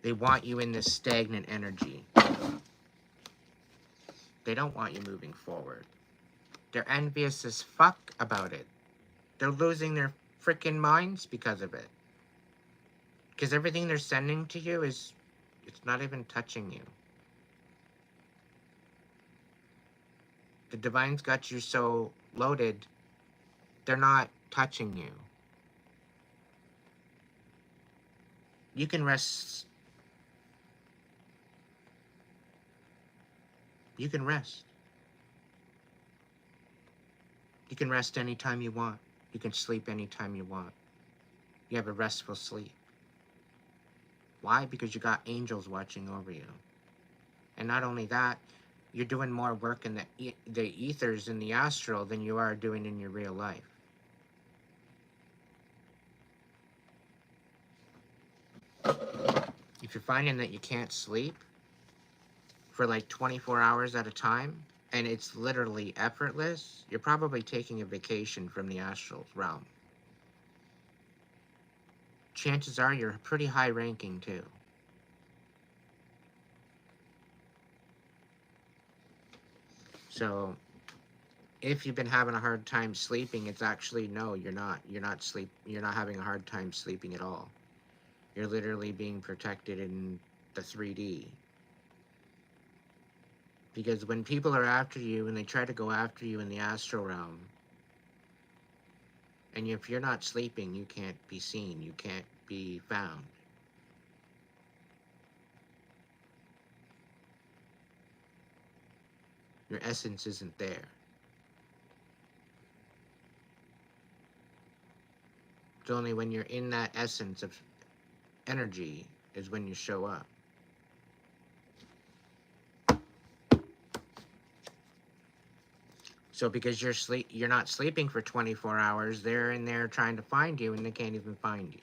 They want you in this stagnant energy. They don't want you moving forward. They're envious as fuck about it. They're losing their freaking minds because of it. Because everything they're sending to you it's not even touching you. The Divine's got you so loaded, they're not touching you. You can rest. You can rest. You can rest anytime you want. You can sleep anytime you want. You have a restful sleep. Why? Because you got angels watching over you. And not only that, You're doing more work in the ethers in the astral than you are doing in your real life. If you're finding that you can't sleep for like 24 hours at a time, and it's literally effortless, you're probably taking a vacation from the astral realm. Chances are you're pretty high ranking too. So if you've been having a hard time sleeping, it's actually no, you're not. You're not having a hard time sleeping at all. You're literally being protected in the 3D. Because when people are after you and they try to go after you in the astral realm, and if you're not sleeping, you can't be seen, you can't be found. Your essence isn't there. It's only when you're in that essence of energy is when you show up. So because you're not sleeping for 24 hours, they're in there trying to find you and they can't even find you.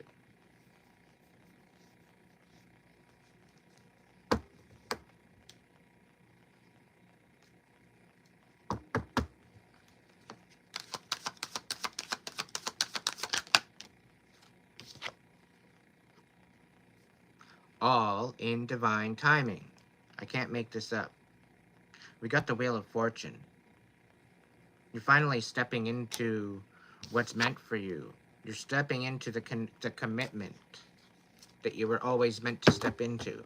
All in divine timing. I can't make this up. We got the Wheel of Fortune. You're finally stepping into what's meant for you. You're stepping into the commitment that you were always meant to step into.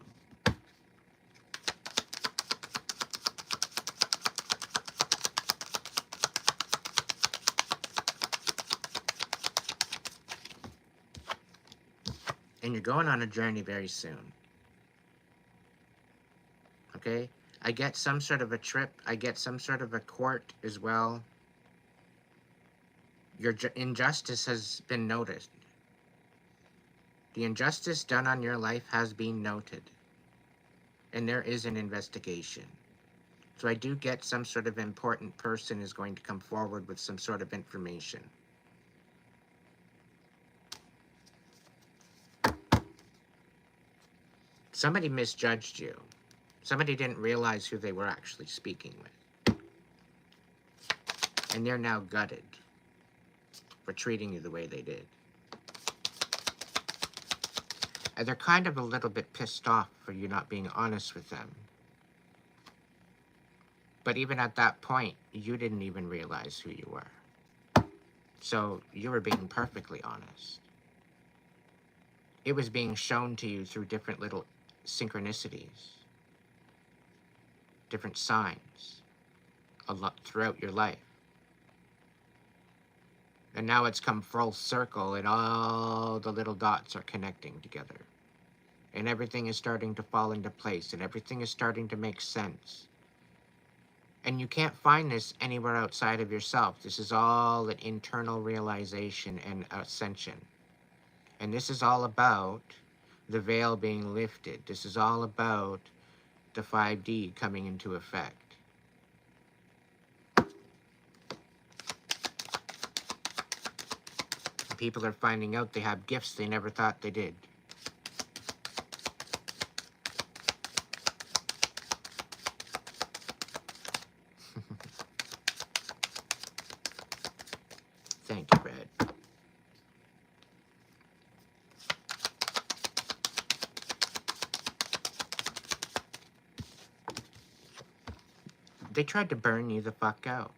And you're going on a journey very soon. Okay? I get some sort of a trip. I get some sort of a court as well. Your injustice has been noticed. The injustice done on your life has been noted. And there is an investigation. So I do get some sort of important person is going to come forward with some sort of information. Somebody misjudged you. Somebody didn't realize who they were actually speaking with. And they're now gutted for treating you the way they did. And they're kind of a little bit pissed off for you not being honest with them. But even at that point, you didn't even realize who you were. So you were being perfectly honest. It was being shown to you through different little synchronicities, different signs, a lot throughout your life. And now it's come full circle and all the little dots are connecting together. And everything is starting to fall into place and everything is starting to make sense. And you can't find this anywhere outside of yourself. This is all an internal realization and ascension. And this is all about the veil being lifted. This is all about the 5D coming into effect. People are finding out they have gifts they never thought they did. Thank you, Red. They tried to burn you the fuck out.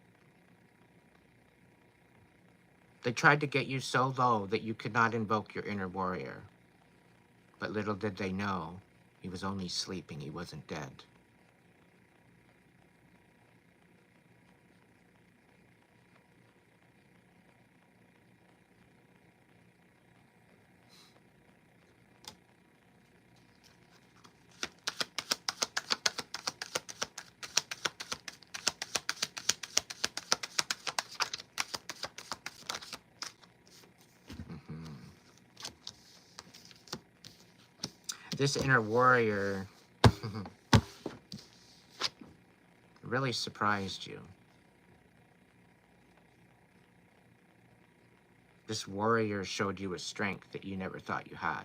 They tried to get you so low that you could not invoke your inner warrior. But little did they know, he was only sleeping, he wasn't dead. This inner warrior really surprised you. This warrior showed you a strength that you never thought you had.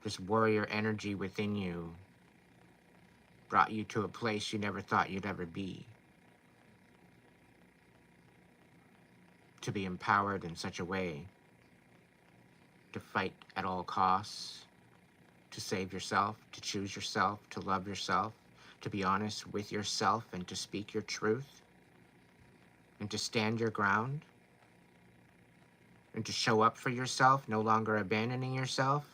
This warrior energy within you brought you to a place you never thought you'd ever be. To be empowered in such a way to fight at all costs, to save yourself, to choose yourself, to love yourself, to be honest with yourself and to speak your truth, and to stand your ground, and to show up for yourself, no longer abandoning yourself,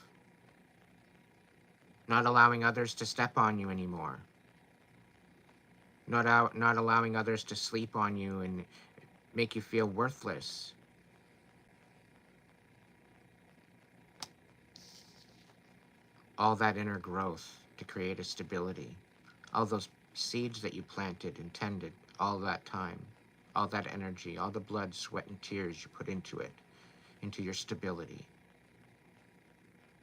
not allowing others to step on you anymore, not allowing others to sleep on you and make you feel worthless. All that inner growth to create a stability, all those seeds that you planted and tended all that time, all that energy, all the blood, sweat, and tears you put into it, into your stability,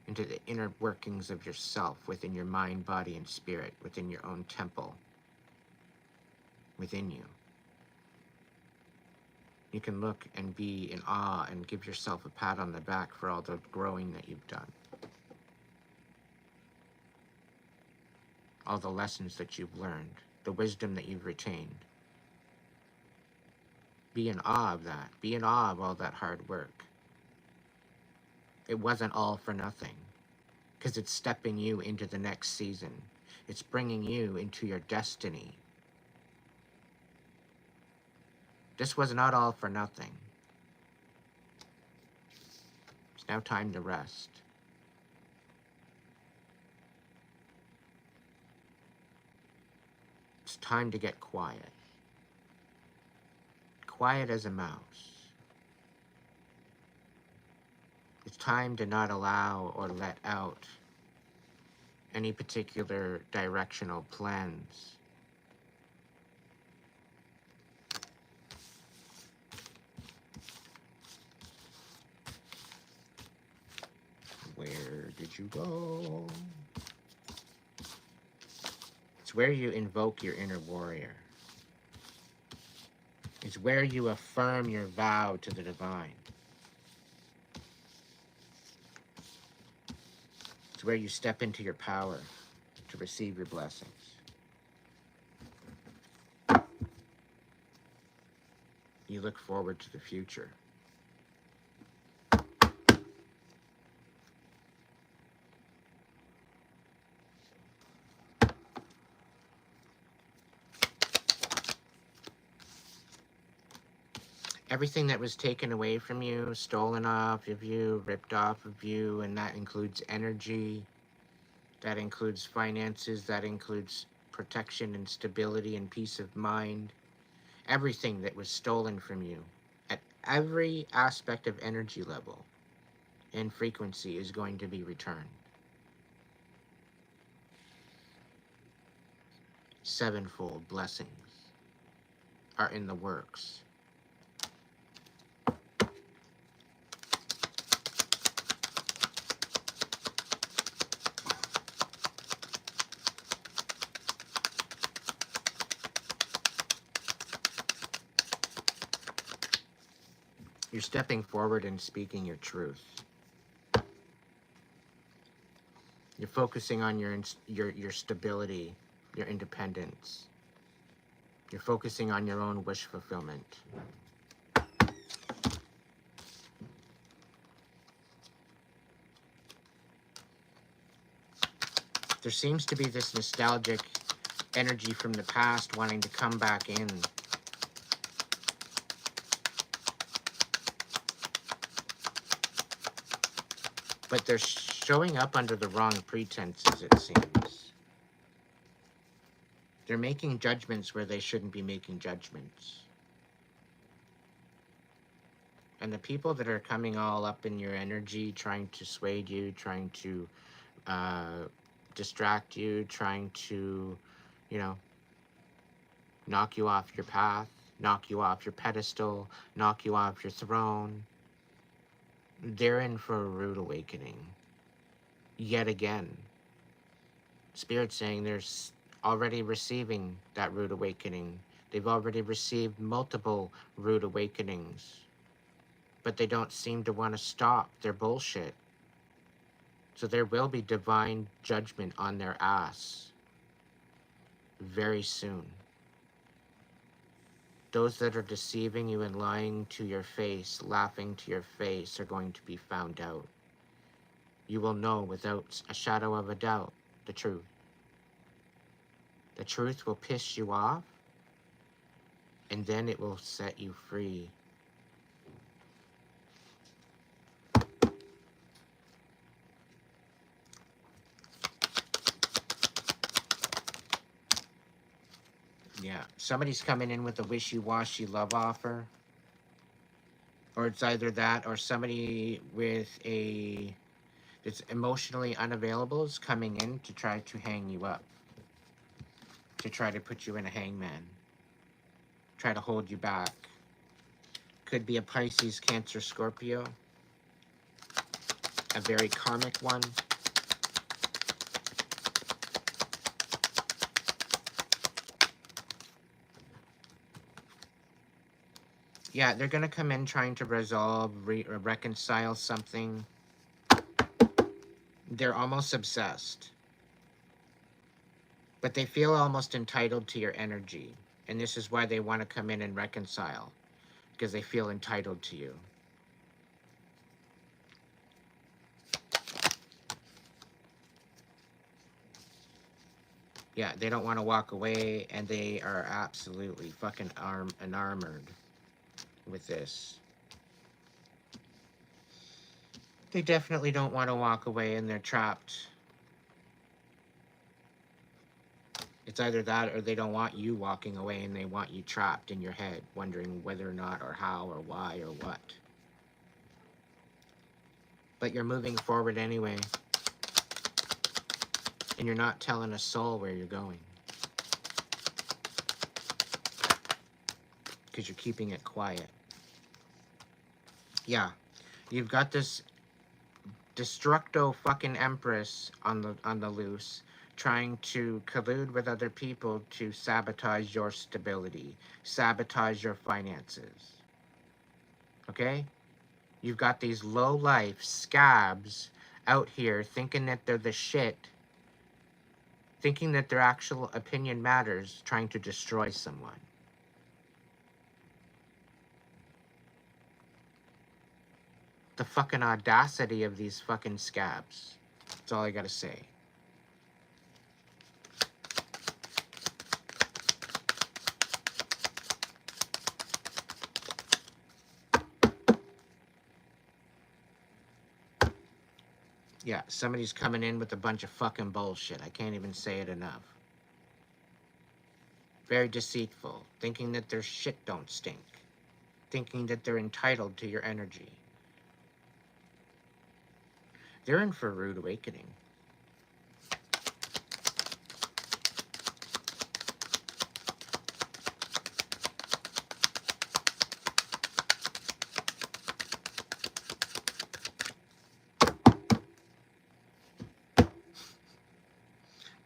into the inner workings of yourself, within your mind, body, and spirit, within your own temple, within you. You can look and be in awe and give yourself a pat on the back for all the growing that you've done. All the lessons that you've learned, the wisdom that you've retained. Be in awe of that. Be in awe of all that hard work. It wasn't all for nothing, because it's stepping you into the next season. It's bringing you into your destiny. This was not all for nothing. It's now time to rest. It's time to get quiet. Quiet as a mouse. It's time to not allow or let out any particular directional plans. Where did you go? It's where you invoke your inner warrior. It's where you affirm your vow to the divine. It's where you step into your power to receive your blessings. You look forward to the future. Everything that was taken away from you, stolen off of you, ripped off of you, and that includes energy, that includes finances, that includes protection and stability and peace of mind. Everything that was stolen from you at every aspect of energy level and frequency is going to be returned. 7-fold blessings are in the works. You're stepping forward and speaking your truth. You're focusing on your stability, your independence. You're focusing on your own wish fulfillment. There seems to be this nostalgic energy from the past wanting to come back in. But they're showing up under the wrong pretenses, it seems. They're making judgments where they shouldn't be making judgments. And the people that are coming all up in your energy, trying to sway you, trying to distract you, trying to, knock you off your path, knock you off your pedestal, knock you off your throne, they're in for a rude awakening. Yet again. Spirit saying they're already receiving that rude awakening. They've already received multiple rude awakenings, but they don't seem to want to stop their bullshit. So there will be divine judgment on their ass very soon. Those that are deceiving you and lying to your face, laughing to your face, are going to be found out. You will know without a shadow of a doubt the truth. The truth will piss you off, and then it will set you free. Yeah, somebody's coming in with a wishy-washy love offer. Or it's either that or somebody with a that's emotionally unavailable is coming in to try to hang you up. To try to put you in a hangman. Try to hold you back. Could be a Pisces, Cancer, Scorpio. A very karmic one. Yeah, they're going to come in trying to resolve, or reconcile something. They're almost obsessed. But they feel almost entitled to your energy. And this is why they want to come in and reconcile. Because they feel entitled to you. Yeah, they don't want to walk away, and they are absolutely fucking enamored with this. They definitely don't want to walk away, and they're trapped. It's either that or they don't want you walking away, and they want you trapped in your head, wondering whether or not, or how, or why, or what. But you're moving forward anyway. And you're not telling a soul where you're going. Because you're keeping it quiet. Yeah. You've got this destructo fucking empress on the loose, trying to collude with other people to sabotage your stability, sabotage your finances. Okay? You've got these low-life scabs out here thinking that they're the shit, thinking that their actual opinion matters, trying to destroy someone. The fucking audacity of these fucking scabs. That's all I gotta say. Yeah, somebody's coming in with a bunch of fucking bullshit. I can't even say it enough. Very deceitful. Thinking that their shit don't stink. Thinking that they're entitled to your energy. They're in for a rude awakening.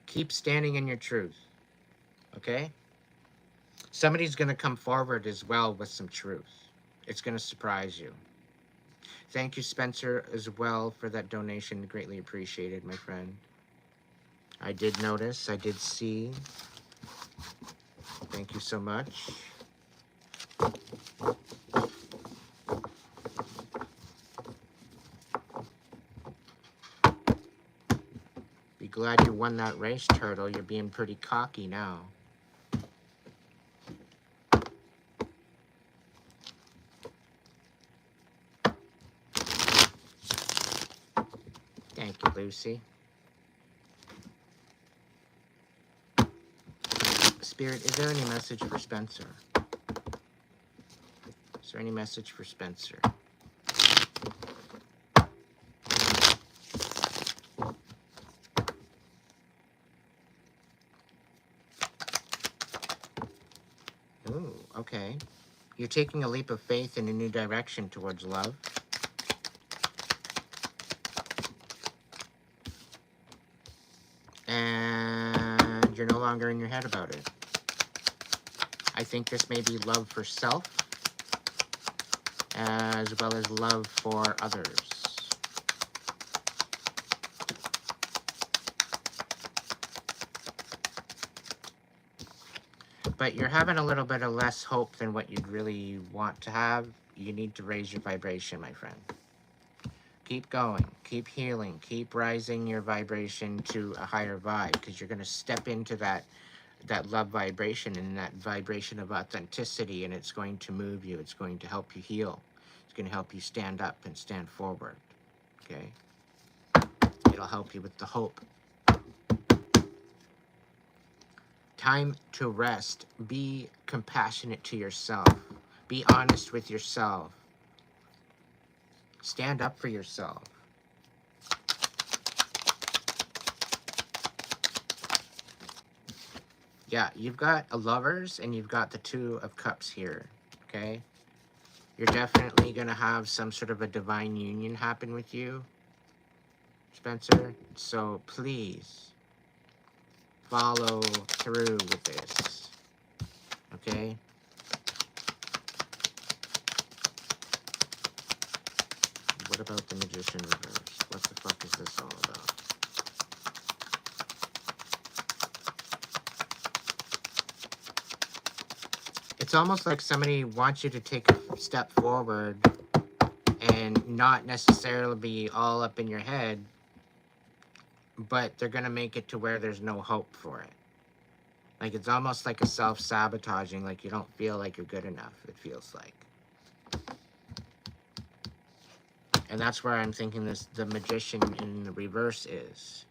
Keep standing in your truth. Okay? Somebody's going to come forward as well with some truth. It's going to surprise you. Thank you, Spencer, as well, for that donation. Greatly appreciated, my friend. I did notice. I did see. Thank you so much. Be glad you won that race, Turtle. You're being pretty cocky now. Thank you, Lucy. Spirit, is there any message for Spencer? Is there any message for Spencer? Ooh, okay. You're taking a leap of faith in a new direction towards love. And you're no longer in your head about it. I think this may be love for self, as well as love for others. But you're having a little bit of less hope than what you'd really want to have. You need to raise your vibration, my friend. Keep going, keep healing, keep rising your vibration to a higher vibe, because you're going to step into that love vibration and that vibration of authenticity, and it's going to move you. It's going to help you heal. It's going to help you stand up and stand forward. Okay? It'll help you with the hope. Time to rest. Be compassionate to yourself. Be honest with yourself. Stand up for yourself. Yeah, you've got a Lovers and you've got the Two of Cups here, okay? You're definitely going to have some sort of a divine union happen with you, Spencer. So please follow through with this, okay? What about the Magician reverse? What the fuck is this all about? It's almost like somebody wants you to take a step forward and not necessarily be all up in your head, but they're going to make it to where there's no hope for it. Like, it's almost like a self-sabotaging, like you don't feel like you're good enough, it feels like. And that's where I'm thinking the Magician in the reverse is.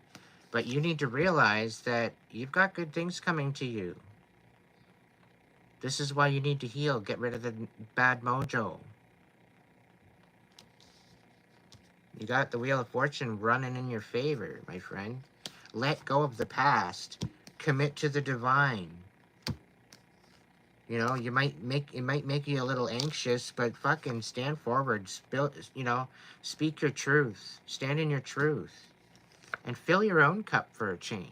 But you need to realize that you've got good things coming to you. This is why you need to heal. Get rid of the bad mojo. You got the Wheel of Fortune running in your favor, my friend. Let go of the past. Commit to the divine. You know, it might make you a little anxious, but fucking stand forward. Speak your truth. Stand in your truth. And fill your own cup for a change.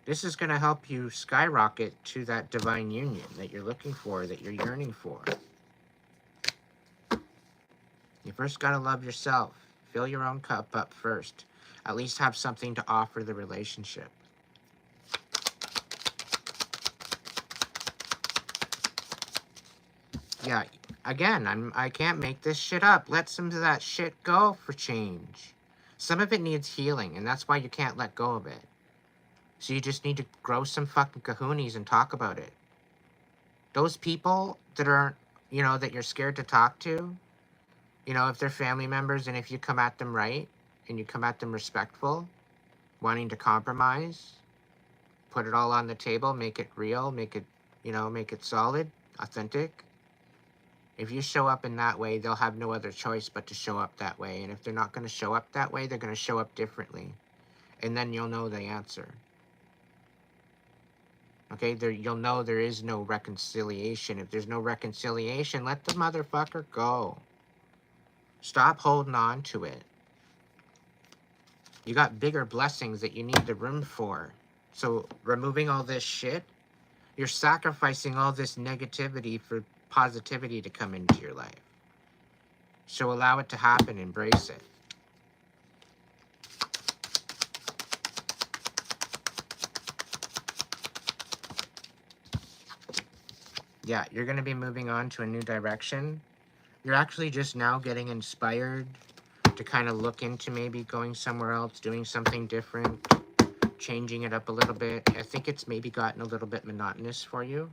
This is going to help you skyrocket to that divine union that you're looking for, that you're yearning for. You first got to love yourself. Fill your own cup up first. At least have something to offer the relationship. Yeah, again, I can't make this shit up. Let some of that shit go for change. Some of it needs healing, and that's why you can't let go of it. So you just need to grow some fucking kahunas and talk about it. Those people that aren't, that you're scared to talk to, if they're family members and if you come at them right and you come at them respectful, wanting to compromise, put it all on the table, make it real, make it solid, authentic. If you show up in that way, they'll have no other choice but to show up that way. And if they're not going to show up that way, they're going to show up differently. And then you'll know the answer. Okay, you'll know there is no reconciliation. If there's no reconciliation, let the motherfucker go. Stop holding on to it. You got bigger blessings that you need the room for. So removing all this shit, you're sacrificing all this negativity for positivity to come into your life. So allow it to happen. Embrace it. Yeah, you're going to be moving on to a new direction. You're actually just now getting inspired to kind of look into maybe going somewhere else, doing something different, changing it up a little bit. I think it's maybe gotten a little bit monotonous for you.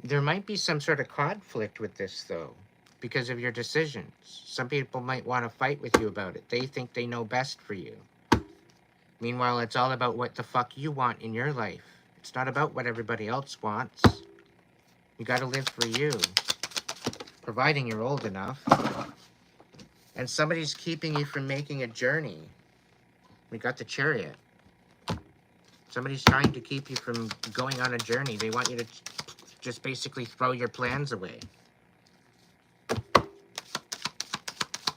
There might be some sort of conflict with this, though, because of your decisions. Some people might want to fight with you about it. They think they know best for you. Meanwhile, it's all about what the fuck you want in your life. It's not about what everybody else wants. You got to live for you, providing you're old enough. And somebody's keeping you from making a journey. We got the Chariot. Somebody's trying to keep you from going on a journey. They want you to just basically throw your plans away.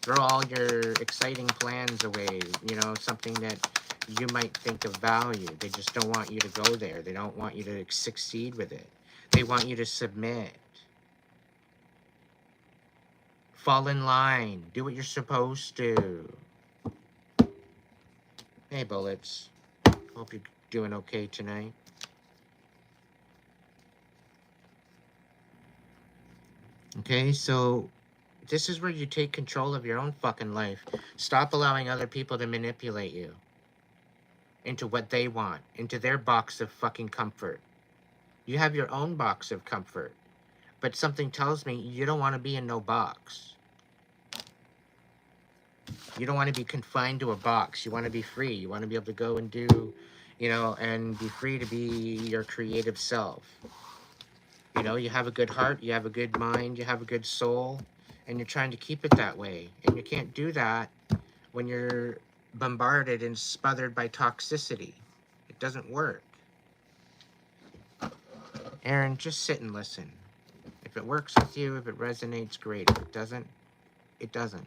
Throw all your exciting plans away. You know, something that you might think of value. They just don't want you to go there. They don't want you to succeed with it. They want you to submit. Fall in line. Do what you're supposed to. Hey, Bullets. Hope you're doing okay tonight. Okay, so this is where you take control of your own fucking life. Stop allowing other people to manipulate you into what they want, into their box of fucking comfort. You have your own box of comfort, but something tells me you don't want to be in no box. You don't want to be confined to a box. You want to be free. You want to be able to go and do, you know, and be free to be your creative self. You know, you have a good heart, you have a good mind, you have a good soul, and you're trying to keep it that way. And you can't do that when you're bombarded and smothered by toxicity. It doesn't work. Aaron, just sit and listen. If it works with you, if it resonates, great. If it doesn't, it doesn't.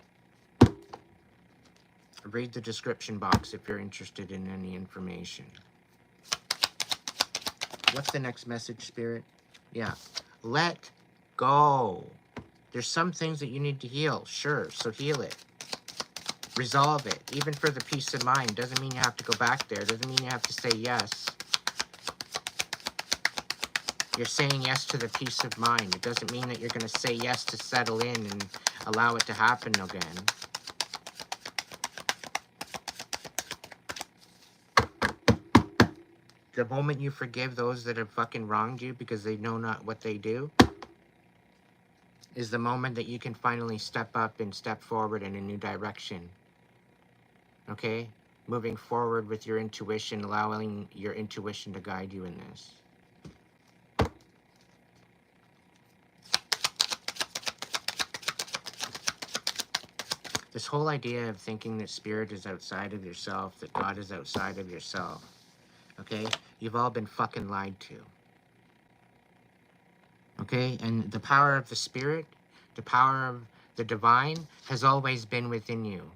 Read the description box if you're interested in any information. What's the next message, Spirit? Yeah. Let go. There's some things that you need to heal. Sure, so heal it. Resolve it. Even for the peace of mind. Doesn't mean you have to go back there. Doesn't mean you have to say yes. You're saying yes to the peace of mind. It doesn't mean that you're going to say yes to settle in and allow it to happen again. The moment you forgive those that have fucking wronged you because they know not what they do, is the moment that you can finally step up and step forward in a new direction. Okay? Moving forward with your intuition, allowing your intuition to guide you in this. This whole idea of thinking that spirit is outside of yourself, that God is outside of yourself, okay? You've all been fucking lied to. Okay? And the power of the spirit, the power of the divine has always been within you.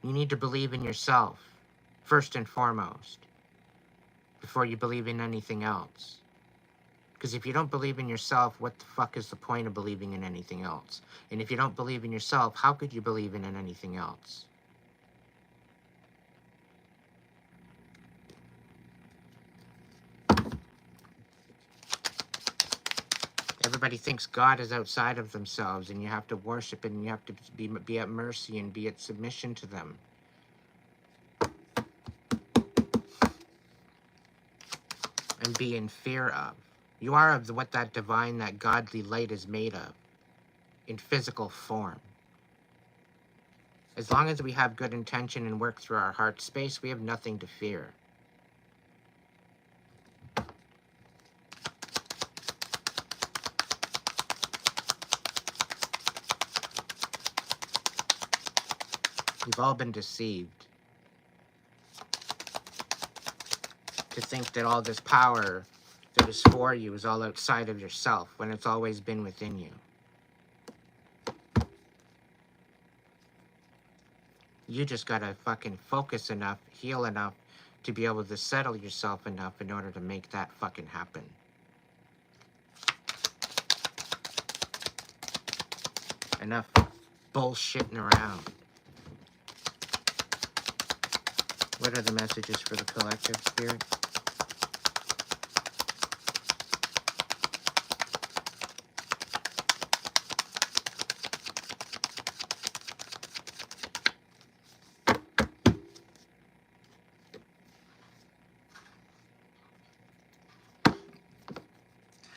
You need to believe in yourself, first and foremost, before you believe in anything else. Because if you don't believe in yourself, what the fuck is the point of believing in anything else? And if you don't believe in yourself, how could you believe in anything else? Everybody thinks God is outside of themselves, and you have to worship and you have to be at mercy and be at submission to them. And be in fear of. You are of what that divine, that godly light is made of, in physical form. As long as we have good intention and work through our heart space, we have nothing to fear. You've all been deceived to think that all this power that is for you is all outside of yourself, when it's always been within you. You just gotta fucking focus enough, heal enough, to be able to settle yourself enough in order to make that fucking happen. Enough bullshitting around. What are the messages for the collective, Spirit?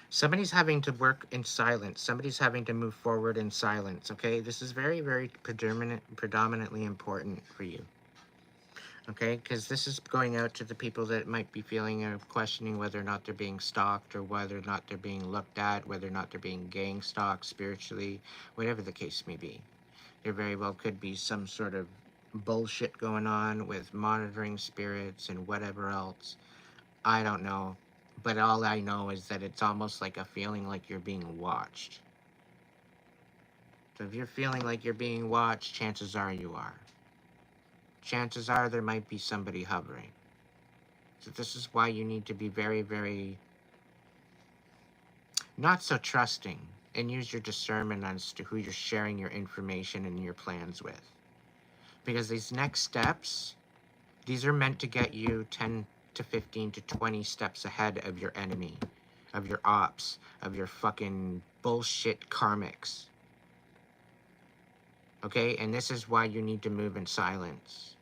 Somebody's having to work in silence. Somebody's having to move forward in silence, okay? This is very, very predominantly important for you. Okay, because this is going out to the people that might be feeling or questioning whether or not they're being stalked, or whether or not they're being looked at, whether or not they're being gang stalked spiritually, whatever the case may be. There very well could be some sort of bullshit going on with monitoring spirits and whatever else. I don't know. But all I know is that it's almost like a feeling like you're being watched. So if you're feeling like you're being watched, chances are you are. Chances are there might be somebody hovering. So this is why you need to be very, very not so trusting and use your discernment as to who you're sharing your information and your plans with. Because these next steps, these are meant to get you 10 to 15 to 20 steps ahead of your enemy, of your ops, of your fucking bullshit karmics. Okay? And this is why you need to move in silence.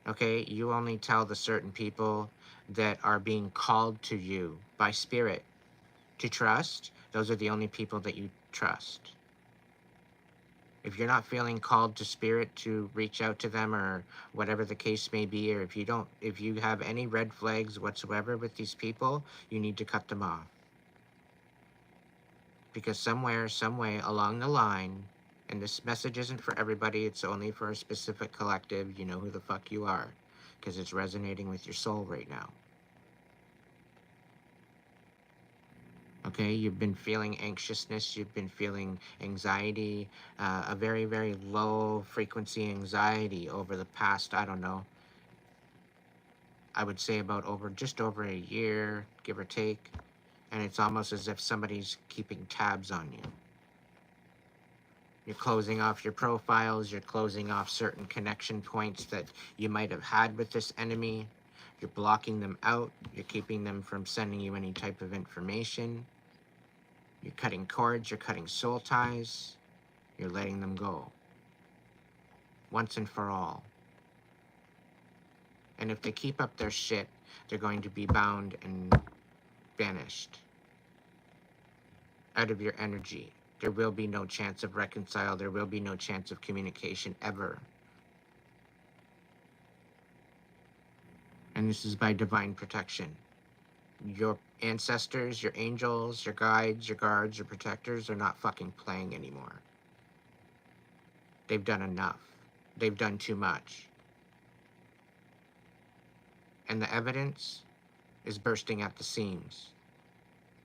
Okay? You only tell the certain people that are being called to you by spirit to trust. Those are the only people that you trust. If you're not feeling called to spirit to reach out to them or whatever the case may be, or if you have any red flags whatsoever with these people, you need to cut them off. Because somewhere, some way along the line, and this message isn't for everybody, it's only for a specific collective, you know who the fuck you are, because it's resonating with your soul right now. Okay, you've been feeling anxiousness, you've been feeling anxiety, a very, very low frequency anxiety over the past, I don't know, I would say about just over a year, give or take. And it's almost as if somebody's keeping tabs on you. You're closing off your profiles, you're closing off certain connection points that you might have had with this enemy. You're blocking them out, you're keeping them from sending you any type of information. You're cutting cords, you're cutting soul ties, you're letting them go. Once and for all. And if they keep up their shit, they're going to be bound and banished out of your energy. There will be no chance of reconcile, there will be no chance of communication ever. And this is by divine protection. Your ancestors, your angels, your guides, your guards, your protectors are not fucking playing anymore. They've done enough. They've done too much. And the evidence is bursting at the seams.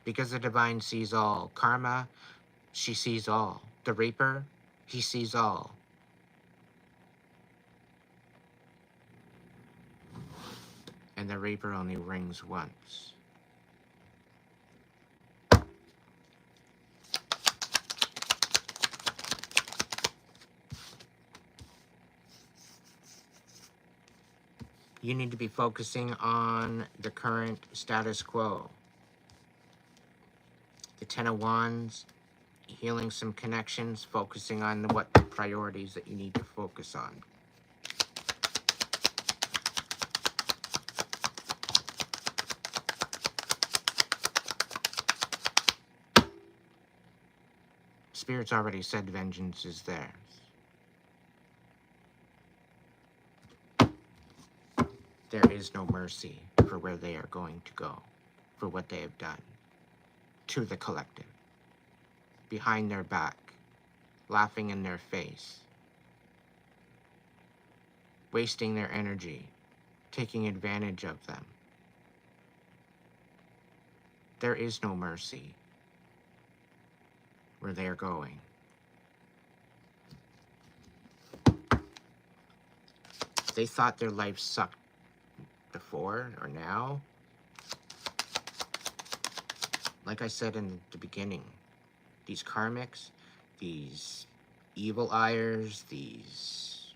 Because the divine sees all. Karma, she sees all. The Reaper, he sees all. And the Reaper only rings once. You need to be focusing on the current status quo. The Ten of Wands, healing some connections, focusing on what the priorities that you need to focus on. Spirit's already said vengeance is theirs. There is no mercy for where they are going to go, for what they have done to the collective, behind their back, laughing in their face, wasting their energy, taking advantage of them. There is no mercy where they are going. They thought their life sucked before or now. Like I said in the beginning, these karmics, these evil eyers, these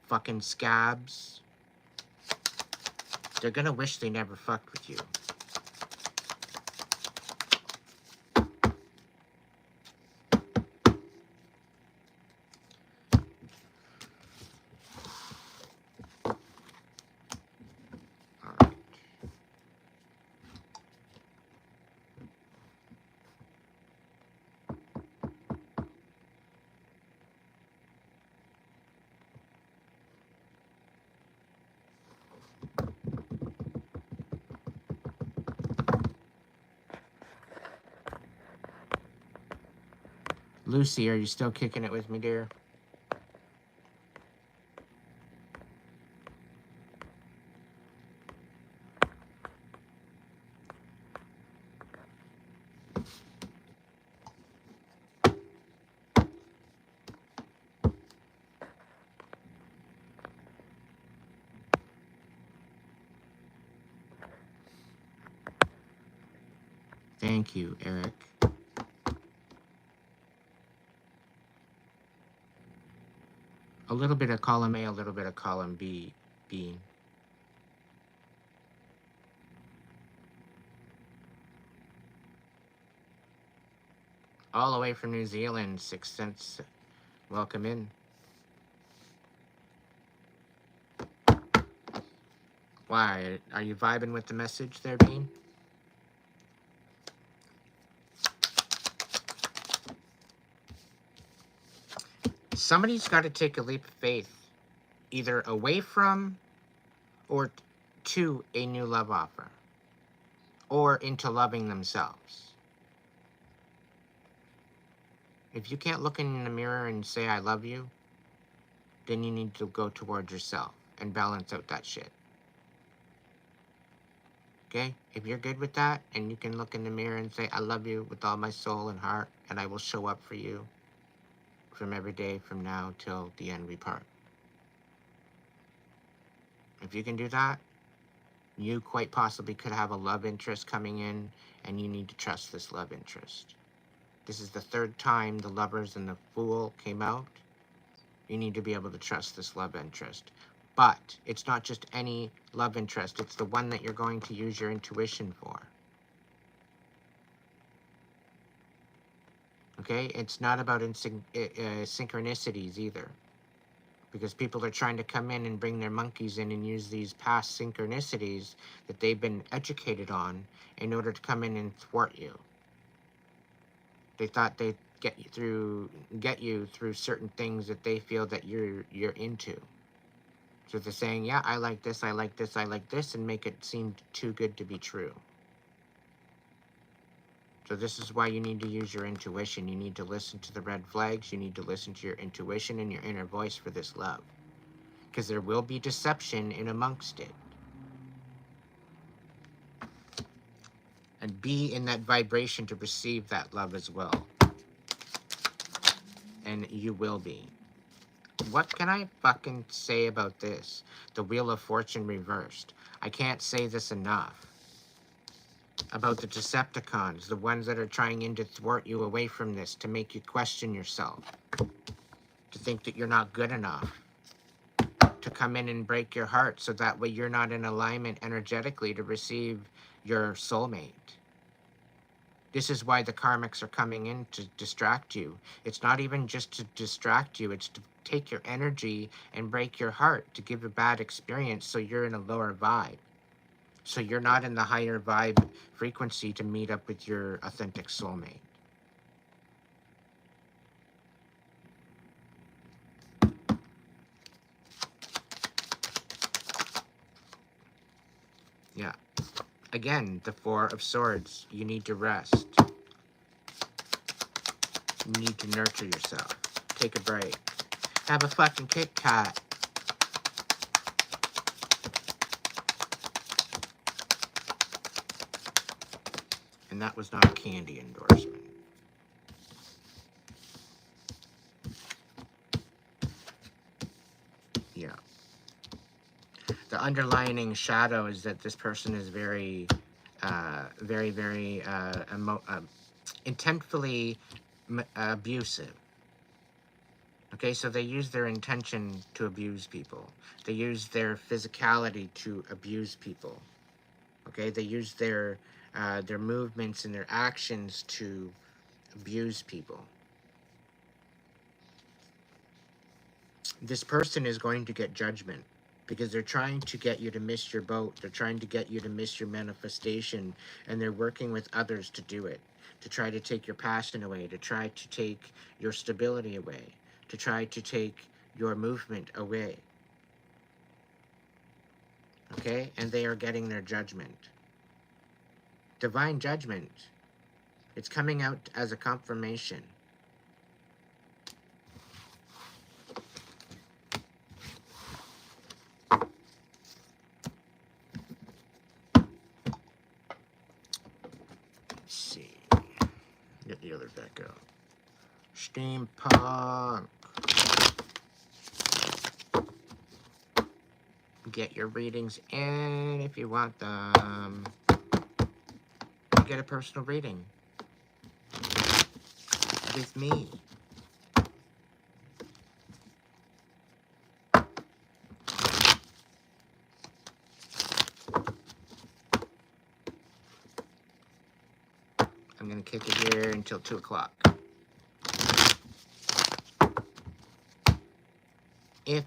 fucking scabs, they're gonna wish they never fucked with you. Lucy, are you still kicking it with me, dear? Thank you, Eric. A little bit of column A, a little bit of column B, Bean. All the way from New Zealand, 6 cents. Welcome in. Why? Are you vibing with the message there, Bean? Somebody's got to take a leap of faith, either away from or to a new love offer, or into loving themselves. If you can't look in the mirror and say, I love you, then you need to go towards yourself and balance out that shit. Okay? If you're good with that, and you can look in the mirror and say, I love you with all my soul and heart, and I will show up for you from every day from now till the end we part. If you can do that, you quite possibly could have a love interest coming in, and you need to trust this love interest. This is the 3rd time the Lovers and the Fool came out. You need to be able to trust this love interest. But it's not just any love interest. It's the one that you're going to use your intuition for. Okay? It's not about synchronicities either. Because people are trying to come in and bring their monkeys in and use these past synchronicities that they've been educated on in order to come in and thwart you. They thought they'd get you through certain things that they feel that you're into. So they're saying, yeah, I like this, I like this, I like this, and make it seem too good to be true. So this is why you need to use your intuition. You need to listen to the red flags. You need to listen to your intuition and your inner voice for this love. Because there will be deception in amongst it. And be in that vibration to receive that love as well. And you will be. What can I fucking say about this? The Wheel of Fortune reversed. I can't say this enough. About the Decepticons, the ones that are trying to thwart you away from this, to make you question yourself. To think that you're not good enough. To come in and break your heart so that way you're not in alignment energetically to receive your soulmate. This is why the karmics are coming in to distract you. It's not even just to distract you, it's to take your energy and break your heart, to give a bad experience so you're in a lower vibe. So you're not in the higher vibe frequency to meet up with your authentic soulmate. Yeah. Again, the 4 of Swords. You need to rest. You need to nurture yourself. Take a break. Have a fucking Kit Kat. And that was not a candy endorsement. Yeah. The underlining shadow is that this person is very intentfully abusive. Okay, so they use their intention to abuse people. They use their physicality to abuse people. Okay, they use their movements and their actions to abuse people. This person is going to get judgment because they're trying to get you to miss your boat. They're trying to get you to miss your manifestation, and they're working with others to do it, to try to take your passion away, to try to take your stability away, to try to take your movement away. Okay? And they are getting their judgment. Divine judgment. It's coming out as a confirmation. Let's see. Get the other deck out. Steampunk. Get your readings in if you want them. get a personal reading with me. I'm going to kick it here until 2 o'clock. If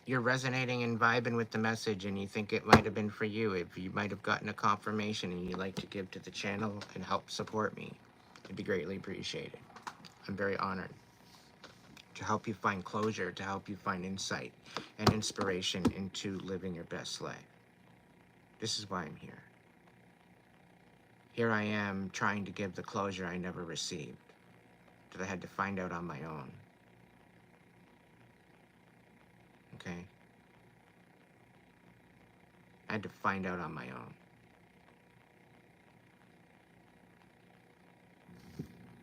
you're resonating and vibing with the message and you think it might have been for you, if you might have gotten a confirmation and you'd like to give to the channel and help support me, it'd be greatly appreciated. I'm very honored to help you find closure, to help you find insight and inspiration into living your best life. This is why I'm here. Here I am trying to give the closure I never received, that I had to find out on my own. Okay? I had to find out on my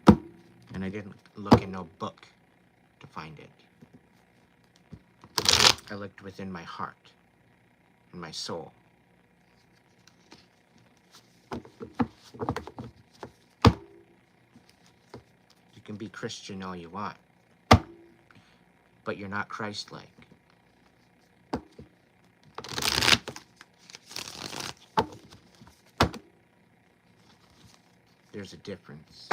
own. And I didn't look in no book to find it. I looked within my heart and my soul. You can be Christian all you want, but you're not Christ-like. There's a difference.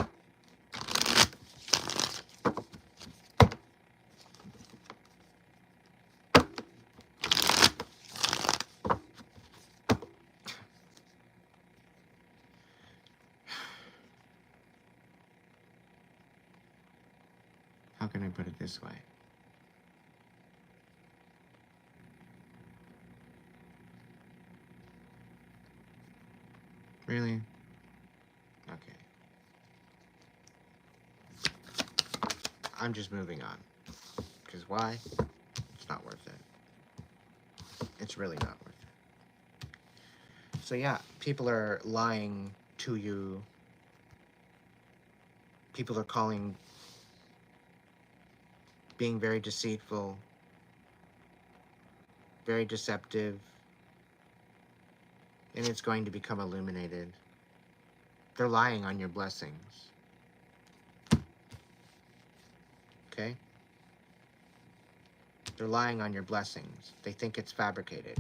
How can I put it this way? Really? Okay. I'm just moving on. Because why? It's not worth it. It's really not worth it. So yeah, people are lying to you. People are being very deceitful, very deceptive, and it's going to become illuminated. They're lying on your blessings. Okay? They're lying on your blessings. They think it's fabricated.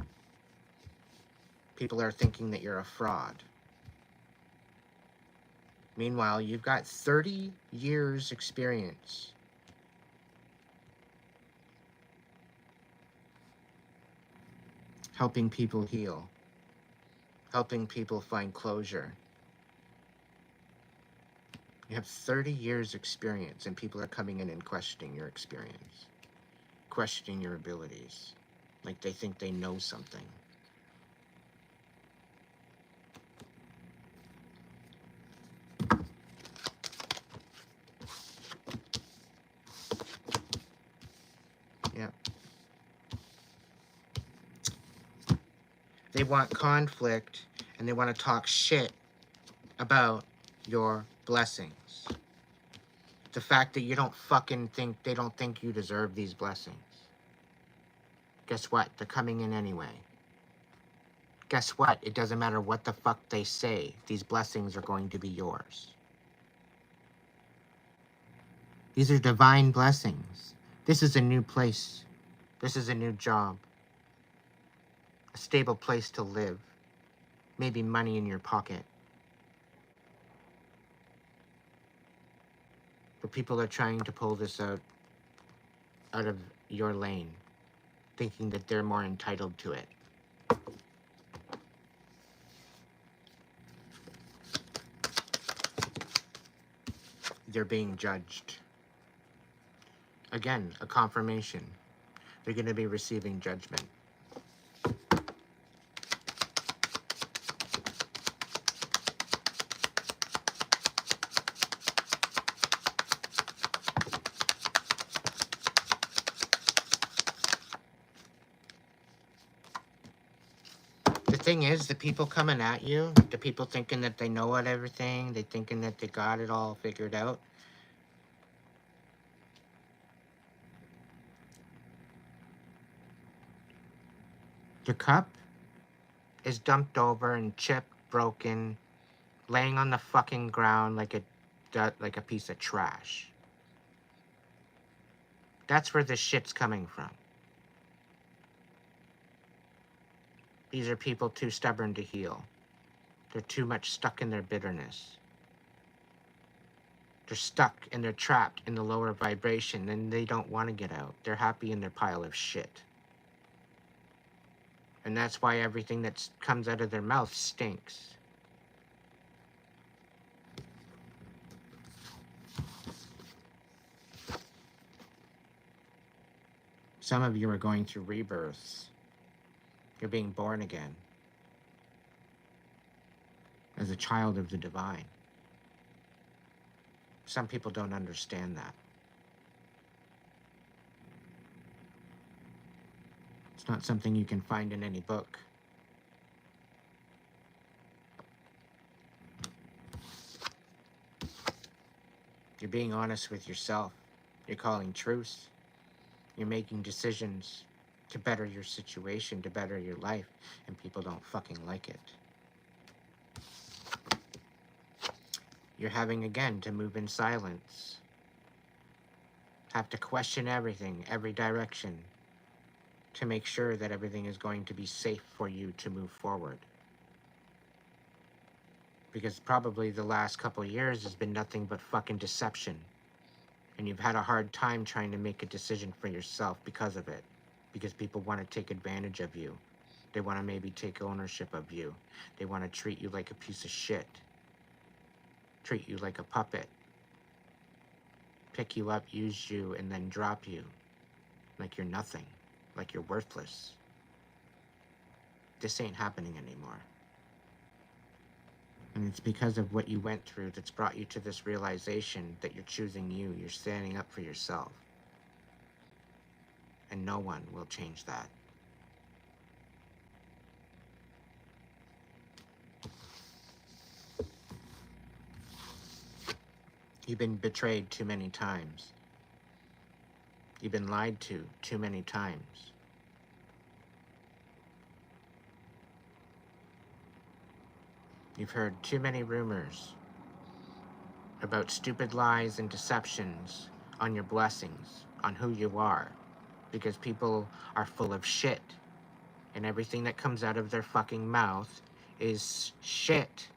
People are thinking that you're a fraud. Meanwhile, you've got 30 years experience. Helping people heal. Helping people find closure. You have 30 years experience and people are coming in and questioning your experience. Questioning your abilities. Like they think they know something. Yeah. They want conflict and they want to talk shit about your blessings. The fact that you don't fucking think, they don't think you deserve these blessings. Guess what? They're coming in anyway. Guess what? It doesn't matter what the fuck they say. These blessings are going to be yours. These are divine blessings. This is a new place. This is a new job. A stable place to live. Maybe money in your pocket. But people are trying to pull this out of your lane, thinking that they're more entitled to it. They're being judged. Again, a confirmation. They're going to be receiving judgment. The thing is, the people coming at you, the people thinking that they know everything, they thinking that they got it all figured out. The cup is dumped over and chipped, broken, laying on the fucking ground like a piece of trash. That's where this shit's coming from. These are people too stubborn to heal. They're too much stuck in their bitterness. They're stuck and they're trapped in the lower vibration and they don't want to get out. They're happy in their pile of shit. And that's why everything that comes out of their mouth stinks. Some of you are going through rebirths. You're being born again as a child of the divine. Some people don't understand that. It's not something you can find in any book. You're being honest with yourself. You're calling truce. You're making decisions to better your situation, to better your life, and people don't fucking like it. You're having, again, to move in silence. Have to question everything, every direction, to make sure that everything is going to be safe for you to move forward. Because probably the last couple of years has been nothing but fucking deception. And you've had a hard time trying to make a decision for yourself because of it. Because people want to take advantage of you. They want to maybe take ownership of you. They want to treat you like a piece of shit. Treat you like a puppet. Pick you up, use you, and then drop you. Like you're nothing. Like you're worthless. This ain't happening anymore. And it's because of what you went through that's brought you to this realization that you're choosing you. You're standing up for yourself. And no one will change that. You've been betrayed too many times. You've been lied to too many times. You've heard too many rumors about stupid lies and deceptions on your blessings, on who you are, because people are full of shit, and everything that comes out of their fucking mouth is shit.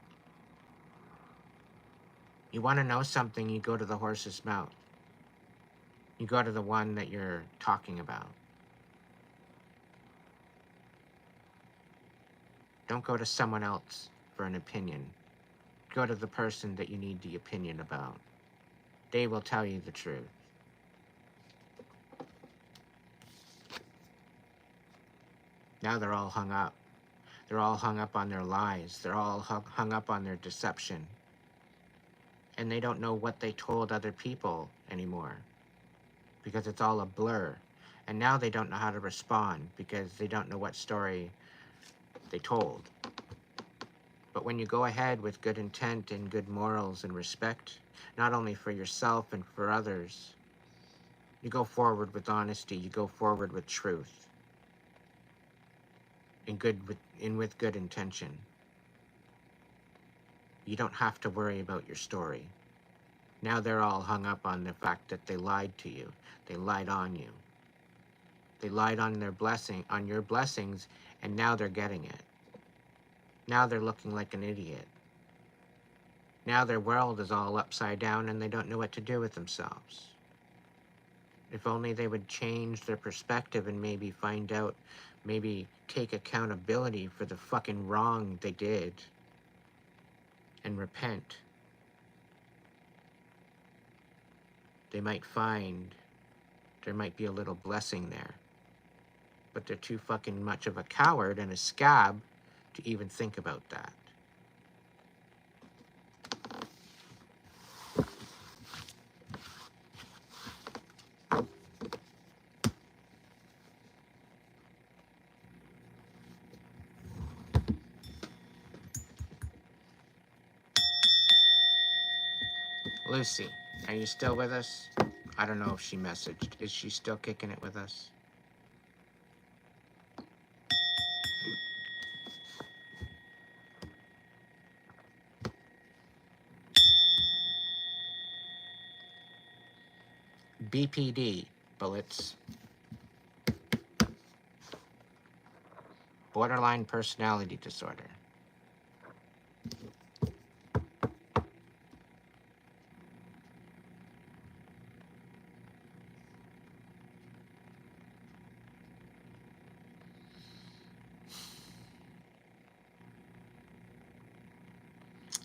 You want to know something, you go to the horse's mouth. You go to the one that you're talking about. Don't go to someone else for an opinion. Go to the person that you need the opinion about. They will tell you the truth. Now they're all hung up. They're all hung up on their lies. They're all hung up on their deception. And they don't know what they told other people anymore. Because it's all a blur. And now they don't know how to respond because they don't know what story they told. But when you go ahead with good intent and good morals and respect, not only for yourself and for others, you go forward with honesty, you go forward with truth, and with good intention. You don't have to worry about your story. Now they're all hung up on the fact that they lied to you. They lied on you. They lied on your blessings, and now they're getting it. Now they're looking like an idiot. Now their world is all upside down and they don't know what to do with themselves. If only they would change their perspective and maybe find out, maybe take accountability for the fucking wrong they did and repent. They might find there might be a little blessing there. But they're too fucking much of a coward and a scab to even think about that. Lucy, are you still with us? I don't know if she messaged. Is she still kicking it with us? BPD, bullets. Borderline personality disorder.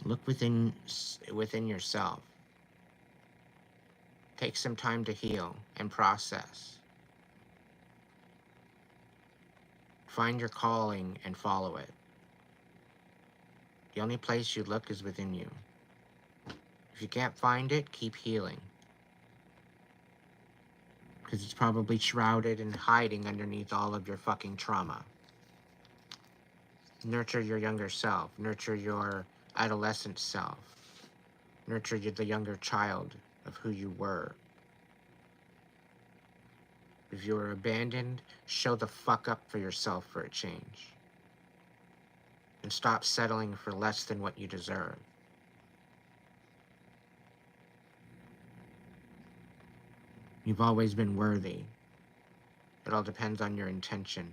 Look within yourself. Take some time to heal and process. Find your calling and follow it. The only place you look is within you. If you can't find it, keep healing. Because it's probably shrouded and hiding underneath all of your fucking trauma. Nurture your younger self. Nurture your adolescent self. Nurture the younger child of who you were. If you were abandoned, show the fuck up for yourself for a change. And stop settling for less than what you deserve. You've always been worthy. It all depends on your intention.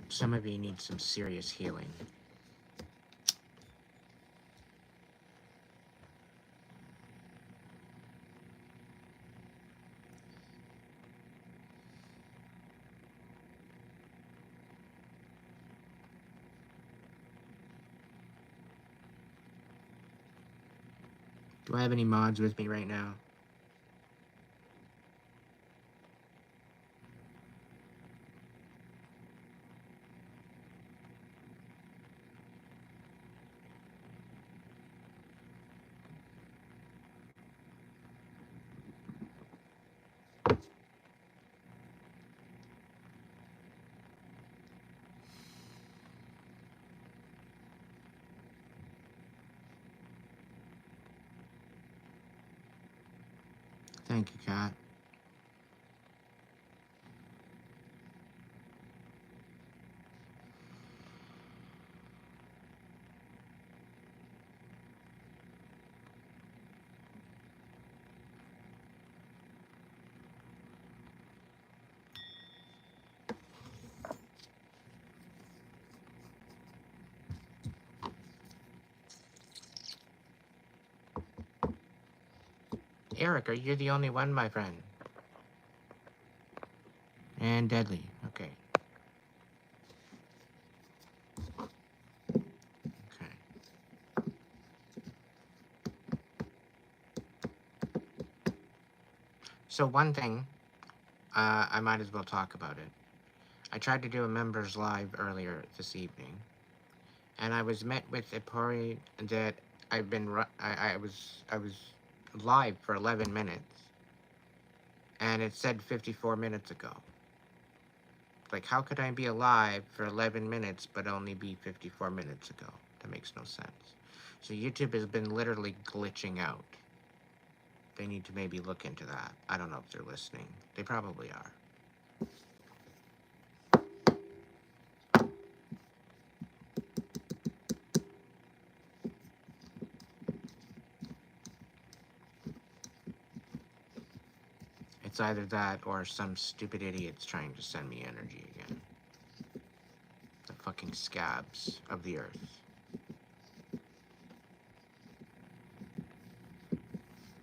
Some of you need some serious healing. Do I have any mods with me right now? Thank you, Kat. Eric, are you the only one, my friend? And Deadly, okay. Okay. So one thing, I might as well talk about it. I tried to do a members live earlier this evening, and I was met with a point that I was live for 11 minutes, and it said 54 minutes ago. Like, how could I be alive for 11 minutes but only be 54 minutes ago? That makes no sense. So YouTube has been literally glitching out. They need to maybe look into that. I don't know if they're listening. They probably are. It's either that or some stupid idiot's trying to send me energy again. The fucking scabs of the earth.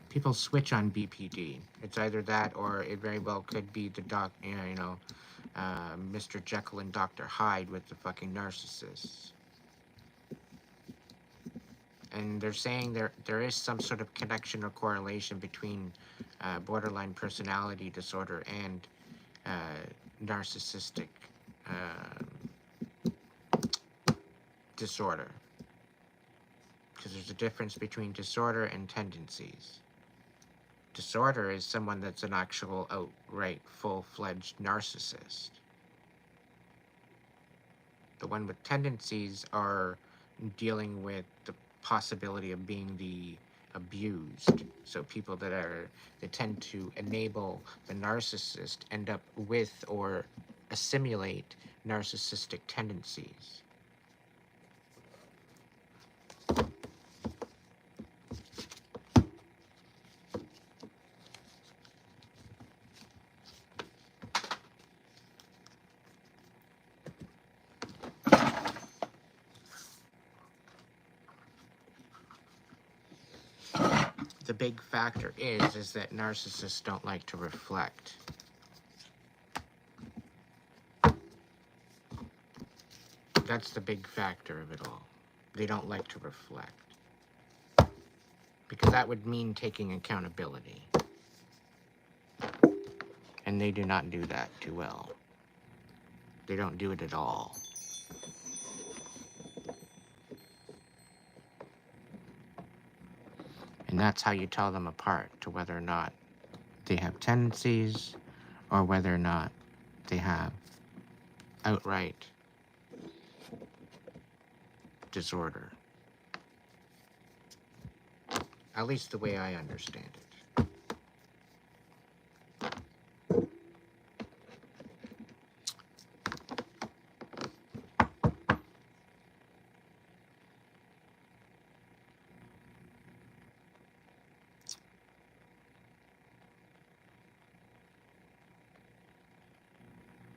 People switch on BPD. It's either that or it very well could be the Mr. Jekyll and Dr. Hyde with the fucking narcissists. And they're saying there is some sort of connection or correlation between borderline personality disorder and narcissistic disorder. Because there's a difference between disorder and tendencies. Disorder is someone that's an actual outright full-fledged narcissist. The one with tendencies are dealing with the possibility of being the abused. So people that tend to enable the narcissist end up with or assimilate narcissistic tendencies. The big factor is that narcissists don't like to reflect. That's the big factor of it all. They don't like to reflect. Because that would mean taking accountability. And they do not do that too well. They don't do it at all. And that's how you tell them apart, to whether or not they have tendencies or whether or not they have outright disorder. At least the way I understand it.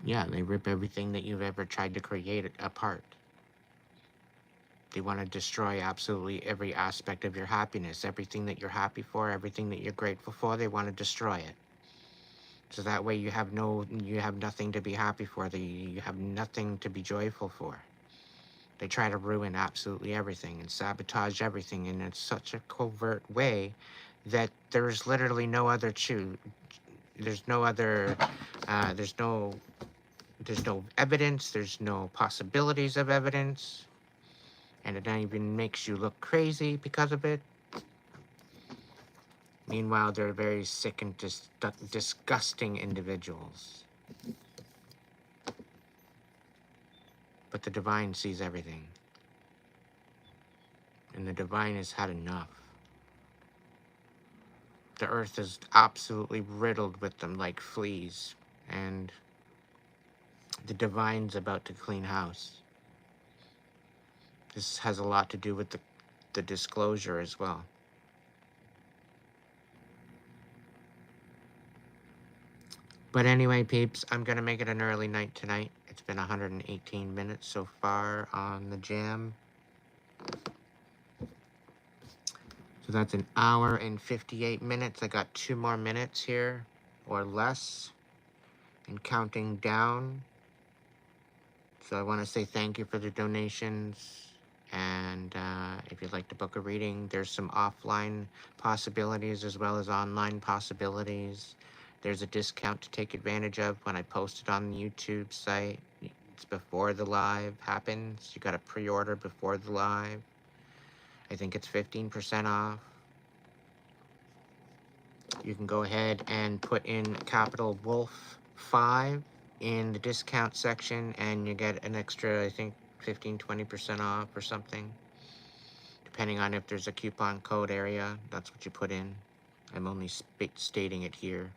Yeah, they rip everything that you've ever tried to create apart. They want to destroy absolutely every aspect of your happiness. Everything that you're happy for, everything that you're grateful for, they want to destroy it. So that way you have nothing to be happy for. You have nothing to be joyful for. They try to ruin absolutely everything and sabotage everything in such a covert way that there's literally no other there's no other, there's no evidence, there's no possibilities of evidence, and it even makes you look crazy because of it. Meanwhile, they're very sick and disgusting individuals. But the divine sees everything. And the divine has had enough. The earth is absolutely riddled with them like fleas. And the divine's about to clean house. This has a lot to do with the disclosure as well. But anyway, peeps, I'm going to make it an early night tonight. It's been 118 minutes so far on the jam. So that's an hour and 58 minutes. I got 2 more minutes here, or less, and counting down. So I want to say thank you for the donations. And if you'd like to book a reading, there's some offline possibilities as well as online possibilities. There's a discount to take advantage of when I post it on the YouTube site. It's before the live happens. You got to pre-order before the live. I think it's 15% off. You can go ahead and put in capital Wolf 5 in the discount section and you get an extra, I think, 15-20% off or something. Depending on if there's a coupon code area, that's what you put in. I'm only stating it here.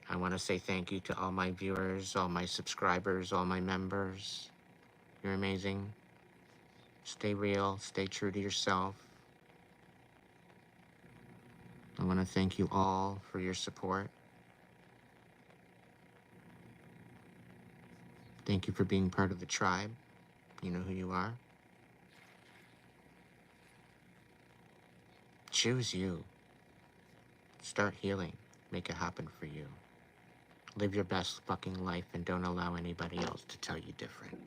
I want to say thank you to all my viewers, all my subscribers, all my members. You're amazing. Stay real, stay true to yourself. I want to thank you all for your support. Thank you for being part of the tribe. You know who you are. Choose you. Start healing. Make it happen for you. Live your best fucking life and don't allow anybody else to tell you different.